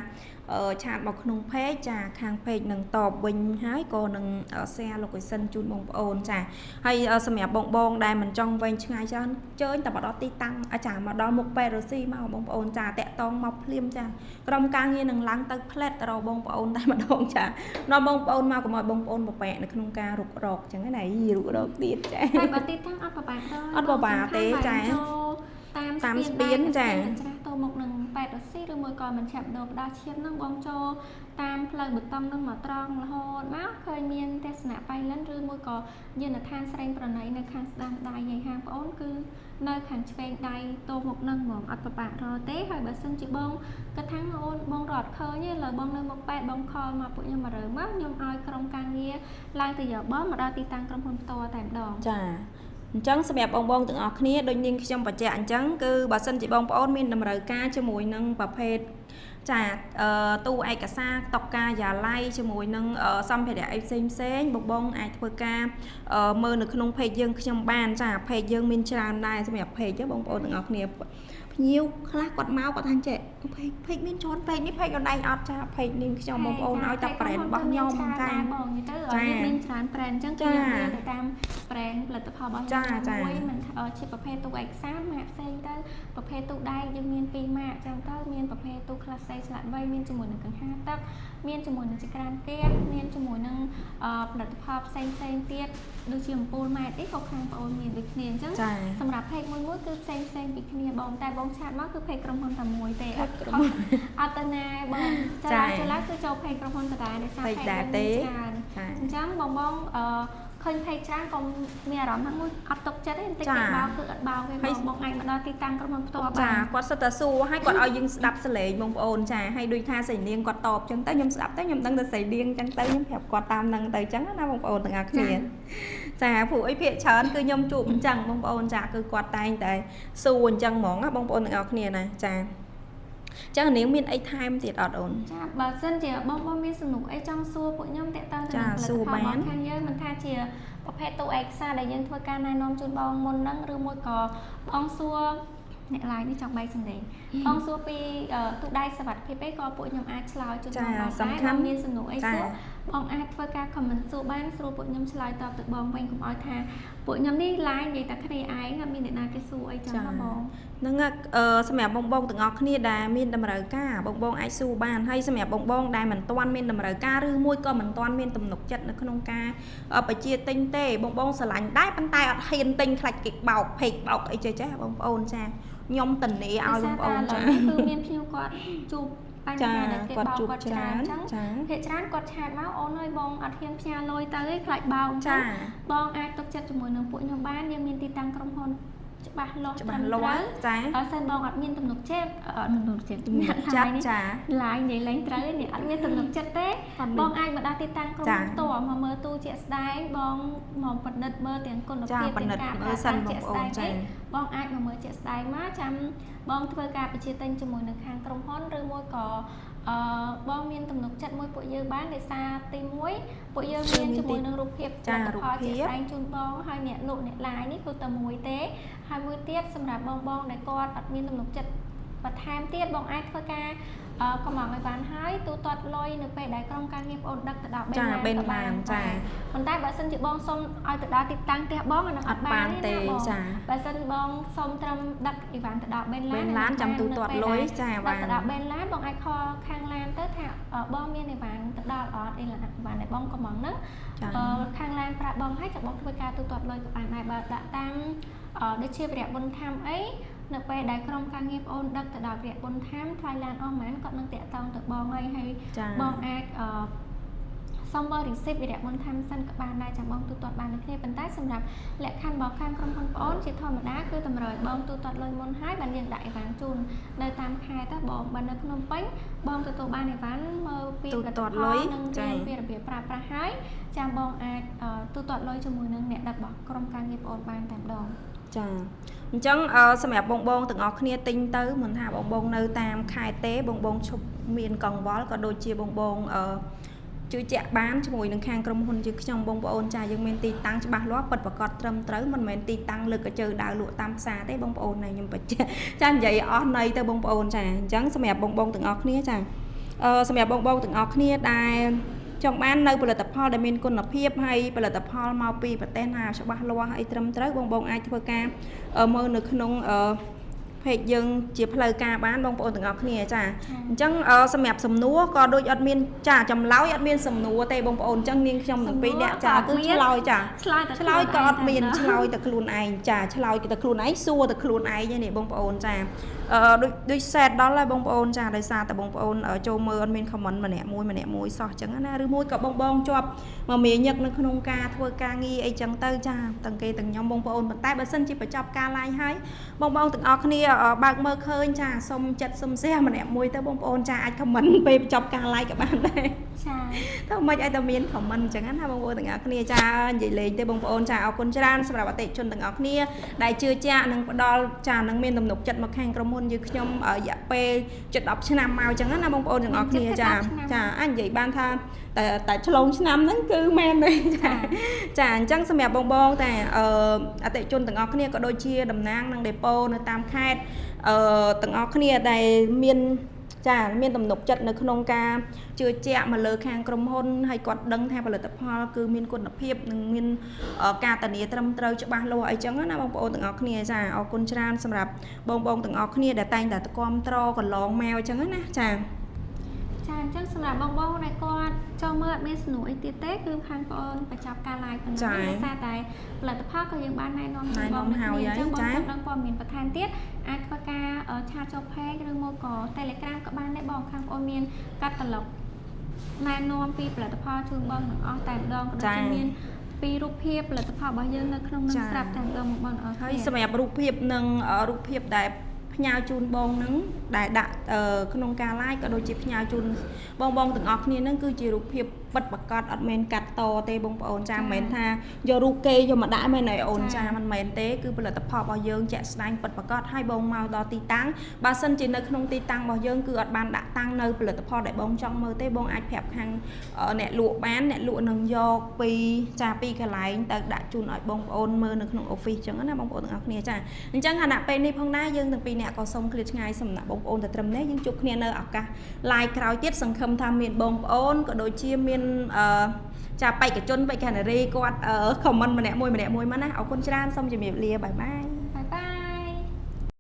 ឆាតមកក្នុង page ចាខាង page នឹងតបវិញហើយក៏នឹង share location ជូនបងប្អូនចាហើយសម្រាប់បងដែលមិនចង់វែងឆ្ងាយច្រើនជើញតែមកដល់ទីតាំងចាមកដល់មុខ ពេទ្យរស៊ីមកបងប្អូនចាតាក់តងមកភ្លាមចាក្រុមការងារនឹងឡើងទៅផ្លែតទៅរកបងប្អូនតែម្ដងចាដល់បងប្អូនមកកុំឲ្យបងប្អូនប្របែកនៅក្នុងការរុករកអញ្ចឹងណារុករកទៀតចា ហើយបើទីតាំងអត់ប្របាក់ទេ អត់ប្របាក់ទេចាតាមស្ពានចាច្រាស់ទៅមុខនឹងប៉ែតរស៊ីឬមួយក៏មិនឆាប់ដោផ្ដោះឈាមនឹងបងចូលតាមផ្លូវបតុងនឹងមកត្រង់រហូតមកឃើញមានទេសនៈបៃលិនឬមួយក៏យានដ្ឋានស្រេងប្រណីនៅខាងស្ដាំដៃយាយហាងបងអូនគឺនៅខាងឆ្វេងដៃទៅមុខនឹងហ្មងអត់ប្របាក់រទេហើយបើសិនជាបងគិតថាអូនបងរត់ឃើញទេលើបងនៅមុខប៉ែតបងខលមកពួកខ្ញុំមករើមកខ្ញុំឲ្យក្រុមការងារឡើងទៅយកបងមកដល់ទីតាំងក្រុមហ៊ុនផ្ទាល់តែម្ដង ចាអញ្ចឹងសម្រាប់បងទាំងអស់គ្នាដូចនាងខ្ញុំបញ្ជាក់អញ្ចឹងគឺបើសិនជាបងប្អូនមានតម្រូវការជាមួយនឹងប្រភេទចាទូឯកសារតុកកាយ៉ាឡៃជាមួយនឹងសម្ភារៈអីផ្សេងបងអាចធ្វើការមើលនៅក្នុង page យើងខ្ញុំបានចា page យើងមានច្រើនដែរសម្រាប់ page បងប្អូនទាំងអស់គ្នាភ្ញៀវខ្លះគាត់មកគាត់ថាចេះ page មានច្រើន page នេះ page អនឡាញអត់ចា page នេះខ្ញុំបងប្អូនឲ្យតែ brand របស់ខ្ញុំចាបងនិយាយទៅមានច្រើន brand អញ្ចឹងគឺមានទៅតាម brand ផលិតផលរបស់ខ្ញុំមួយមិនជាប្រភេទទូឯកសារម៉ាកផ្សេងទៅប្រភេទទូដែកយើងមាន2ម៉ាកអញ្ចឹងទៅមានប្រភេទទូ classic ឆ្លាតវៃមានជាមួយនឹងកង្ហាទឹកមានជាមួយនឹងចក្រានគាមានជាមួយនឹងផលិតផលផ្សេងទៀតដូចជាអំពូលម៉ែតអីក៏ខាងបងអូនមានដូចគ្នាអញ្ចឹងសម្រាប់ page មួយគឺផ្សេងពីគ្នាបងតែបងឆាតមកគឺ page ក្រុមហ៊ុនតែមួយទេអត់ទៅណាបងចាឡើយគឺចូល page ក្រុមហ៊ុនតដែរដោយសារ page ដែរទេអញ្ចឹងបងឃើញ page ច្រើនក៏មានអារម្មណ៍ថាមួយអត់ទុកចិត្តទេបន្តិចគេបោកគឺអត់បោកទេបងអាចមកដល់ទីតាំងក្រុមហ៊ុនផ្ទាល់បានចាគាត់សិតតែសួរឲ្យគាត់ឲ្យយើងស្ដាប់សលេងបងប្អូនចាហើយដូចថាសៃនាងគាត់តបអញ្ចឹងទៅខ្ញុំស្ដាប់ទៅខ្ញុំដឹងតែសៃនាងអញ្ចឹងទៅខ្ញុំប្រាប់គាត់តាមនឹងទៅអញ្ចឹងណាបងប្អូនទាំងអស់គ្នាចាព្រោះអីភាគច្រើនគឺខ្ញុំជួបអញ្ចឹងបងប្អូនចាគឺគាត់តែងតែសួរអញ្ចឹងហ្មងណាបងប្អូនទាំងអស់គ្នាណាចាចឹងនាងមានអីថែមទៀតអត់អូនចាបើសិនជាបងមានសំណួរអីចង់សួរពួកខ្ញុំតាក់ទងទៅនឹងផលិតផលរបស់ខាងយើងមិនថាជាប្រភេទទូឯកសារដែលយើងធ្វើការណែនាំជូនបងមុនហ្នឹងឬមួយក៏បងសួរអ្នក live នេះចង់បែកសម្លេងបងសួរពីទូដៃសវត្ថិភាពអីក៏ពួកខ្ញុំអាចឆ្លើយជូនបងបានដែរបងមានសំណួរអីសួរបងអាចធ្វើការ comment សួរបានស្រួលពួកខ្ញុំឆ្លើយតបទៅបងវិញកុំឲ្យថាពួកខ្ញុំនេះ live និយាយតែគ្នាឯងអត់មានអ្នកណាគេសួរអីចឹងណាបងហ្នឹងសម្រាប់បងទាំងអស់គ្នាដែលមានតម្រូវការបងអាចសួរបានហើយសម្រាប់បងដែលមិនទាន់មានតម្រូវការឬមួយក៏មិនទាន់មានទំនុកចិត្តនៅក្នុងការបញ្ជាទិញទេបងស្រឡាញ់ដែរប៉ុន្តែអត់ហ៊ានទិញខ្លាចគេបោកផេកបោកអីចេះបងប្អូនចាខ្ញុំតនីឲ្យបងប្អូនចាគឺមានភ្ញៀវគាត់ជួបបញ្ហាដែលគេបោកគាត់ច្រើនអញ្ចឹងភាគច្រើនគាត់ឆាតមកអូនអើយបងអត់ហ៊ានផ្ញើលុយទៅឯងខ្លាចបោកអញ្ចឹងបងអាចទុកចិត្តជាមួយនឹងពួកខ្ញុំបានយើងមានទីតាំងក្រុមហ៊ុនច្បាស់លាស់ច្បាស់លាស់ចាបើសិនបងអត់មានទំនុកចិត្តចាឡាយនិយាយលេងត្រូវនេះអត់មានទំនុកចិត្តទេបងអាចមកដល់ទីតាំងក្រុមហ៊ុនផ្ទាល់មកមើលទូជាក់ស្ដែងបងមកពិនិត្យមើលទាំងគុណភាពទាំងការប្រើប្រាស់ជាក់ស្ដែងទេបងអាចមកមើលជាក់ស្ដែងមកចាំបងធ្វើការបញ្ជាទិញជាមួយនឹងខាងក្រុមហ៊ុនឬមួយក៏បងមានទំនុកចិត្តមួយពួកយើងបានដោយសារទី1ពួកយើងមានជាមួយនឹងរូបភាពផលិតផលជាក់ស្ដែងជូនបងហើយអ្នកលក់អ្នកឡាយនេះគឺតែមួយទេហើយមួយទៀតសម្រាប់បងដែលគាត់អត់មានទំនុកចិត្តបន្ថែមទៀតបងអាចធ្វើការកំងឲ្យបានហើយទូទាត់លុយនៅពេលដែលក្រុមការងារបងអូនដឹកទៅដល់បេនបានចាប៉ុន្តែបើសិនជាបងសុំឲ្យទៅដល់ទីតាំងផ្ទះបងអានោះអត់បានទេចាបើសិនបងសុំត្រឹមដឹកអីវ៉ាន់ទៅដល់បេនឡានចាំទូទាត់លុយចាបានទៅដល់បេនឡានបងអាចខលខាងឡានទៅថាបងមានអីវ៉ាន់ទៅដល់អត់អីឡានអីវ៉ាន់ដែលបងកំងហ្នឹងខាងឡានប្រាប់បងឲ្យចាំបងធ្វើការទូទាត់លុយក៏បានដែរបើដាក់តាមដូចជាវិរៈបុណ្យធម្មអីនៅពេលដែលក្រុមការងារបងអូនដឹកទៅដល់វិរៈបុណ្យធម្មថ្លៃឡានអស់ហ្មងគាត់នឹងតាក់ទងទៅបងហើយបងអាចសុំបរិសិទ្ធវិរៈបុណ្យធម្មសិនក៏បានដែរចាំបងទូទាត់បានដូចគ្នាប៉ុន្តែសម្រាប់លក្ខខណ្ឌរបស់ខាងក្រុមហ៊ុនបងអូនជាធម្មតាគឺតម្រូវឲ្យបងទូទាត់លុយមុនហើយបានយើងដាក់អីវ៉ាន់ជូននៅតាមខែទៅបងបាននៅភ្នំពេញបងទទួលបានអីវ៉ាន់មើលពីទូទាត់លុយនិងរៀនពីរបៀបប្រើប្រាស់ហើយចាំបងអាចទូទាត់លុយជាមួយនឹងអ្នកដឹករបស់ក្រុមការងារបងអូនបានតែម្ដងចាអញ្ចឹងសម្រាប់បងទាំងអស់គ្នាទិញទៅមិនថាបងនៅតាមខេត្តទេបងឈប់មានកង្វល់ក៏ដូចជាបង ជឿជាក់បានជាមួយនឹងខាងក្រុមហ៊ុនយើងខ្ញុំបងប្អូនចាយើងមានទីតាំងច្បាស់លាស់ពិតប្រាកដត្រឹមត្រូវមិនមែនទីតាំងលើកកញ្ជើដើរលក់តាមផ្សារទេបងប្អូនខ្ញុំបញ្ជាក់ចានិយាយអស់ន័យទៅបងប្អូនចាអញ្ចឹងសម្រាប់បងទាំងអស់គ្នាចាសម្រាប់បងទាំងអស់គ្នាដែលចង់បាននៅផលិតផលដែលមានគុណភាពហើយផលិតផលមកពីប្រទេសណាច្បាស់លាស់ហើយត្រឹមត្រូវបងអាចធ្វើការមើលនៅក្នុងเพจយើងជាផ្លូវការបានបងប្អូនទាំងអស់គ្នាចាអញ្ចឹងសម្រាប់សំណួរក៏ដូចអត់មានចាចម្លើយអត់មានសំណួរទេបងប្អូនអញ្ចឹងនាងខ្ញុំទាំងពីរអ្នកចាគឺឆ្លើយចាឆ្លើយក៏អត់មានឆ្លើយតែខ្លួនឯងចាឆ្លើយតែខ្លួនឯងសួរតែខ្លួនឯងនេះបងប្អូនចាដូចសេតដល់ហើយបងប្អូនចាដោយសារតែបងប្អូនចូលមើលអត់មានខមមិនម្នាក់មួយសោះអញ្ចឹងណាឬមួយក៏បងជាប់មកមាញឹកនៅក្នុងការធ្វើការងារអីចឹងទៅចាទាំងគេទាំងខ្ញុំបងប្អូនប៉ុន្តែបើសិនជាបញ្ចប់ការ live ហើយបងទាំងអស់គ្នាបើកមើលឃើញចាសុំចិត្តសុំសះម្នាក់មួយទៅបងប្អូនចាអាចខមមិនពេលបញ្ចប់ការ live ក៏បានដែរចាទៅមិនឲ្យតែមានខមមិនអញ្ចឹងណាបងប្អូនទាំងអស់គ្នាចានិយាយលេងទេបងប្អូនចាអរគុណច្រើនសម្រាប់អតិថិជនទាំងអស់គ្នាដែលជឿជាក់និងផ្ដល់ចានឹងមានទំនុកចិត្តមកខាងក្រុមហ៊ុនយើងខ្ញុំរយៈពេលជិត10ឆ្នាំមកអញ្ចឹងណាបងប្អូនទាំងអស់គ្នាចាអាចនិយាយបានថាតែឆ្លងឆ្នាំហ្នឹងគឺមែនទេចាអញ្ចឹងសម្រាប់បងតែអតិថិជនទាំងអស់គ្នាក៏ដូចជាតំណាងនិងដេប៉ូនៅតាមខេត្តទាំងអស់គ្នាដែលមានទំនុកចិត្តនៅក្នុងការជឿជាក់មកលើខាងក្រុមហ៊ុនហើយគាត់ដឹងថាផលិតផលគឺមានគុណភាពនិងមានការធានាត្រឹមត្រូវច្បាស់លាស់អីចឹងណាបងប្អូនទាំងអស់គ្នាចាអរគុណច្រើនសម្រាប់បងទាំងអស់គ្នាដែលតែងតែគាំទ្រកន្លងមកអញ្ចឹងណាចាអញ្ចឹងសម្រាប់បងដែលគាត់ចូលមើលអត់មានសំណួរអីទៀតទេគឺខាងបងអូនបញ្ចប់ការ live ប៉ុណ្ណឹងដោយសារតែផលិតផលក៏យើងបានណែនាំបងហើយអញ្ចឹងបងដឹងព័ត៌មានបន្ថែមទៀតអាចធ្វើការឆាតចូល page ឬមកក៏ Telegram ក៏បានដែរបងខាងបងអូនមានកាតាឡុកណែនាំពីផលិតផលជូនបងទាំងអស់តែម្ដងក៏ដូចជាមានពីរូបភាពផលិតផលរបស់យើងនៅក្នុងនឹងស្រាប់តែម្ដងមកបងអស់ហើយសម្រាប់រូបភាពនិងរូបភាពដែលផ្ញើជូនបងនឹងដែលដាក់ក្នុងការ live ក៏ដូចជាផ្ញើជូនបងទាំងអស់គ្នានឹងគឺជារូបភាពពិតប្រាកដអត់មែនកាត់តទេបងប្អូនចាមិនមែនថាយករូបគេយកមកដាក់មែនទេអូនចាមិនមែនទេគឺផលិតផលរបស់យើងជាក់ស្ដែងពិតប្រាកដហើយបងមកដល់ទីតាំងបើសិនជានៅក្នុងទីតាំងរបស់យើងគឺអត់បានដាក់តាំងនៅផលិតផលដែលបងចង់មើលទេបងអាចប្រាប់ខាងអ្នកលក់បានអ្នកលក់នឹងយកពីកន្លែងទៅដាក់ជូនឲ្យបងប្អូនមើលនៅក្នុង office ចឹងណាបងប្អូនទាំងអស់គ្នាចាអញ្ចឹងខណៈពេលនេះផងដែរយើងទាំងពីរអ្នកក៏សូមឃ្លាតឆ្ងាយសំណាក់បងប្អូនតែត្រឹមនេះយើងជួបគ្នានៅឱកាស live ក្រោយទៀតសង្ឃឹមថាមានបងប្អូនក៏ដូចជាមានចាបេក្ខជនបេក្ខនារីគាត់ខមមិនម្នាក់មួយមកណាអរគុណច្រើនសូមជម្រាបលាបាយបាយ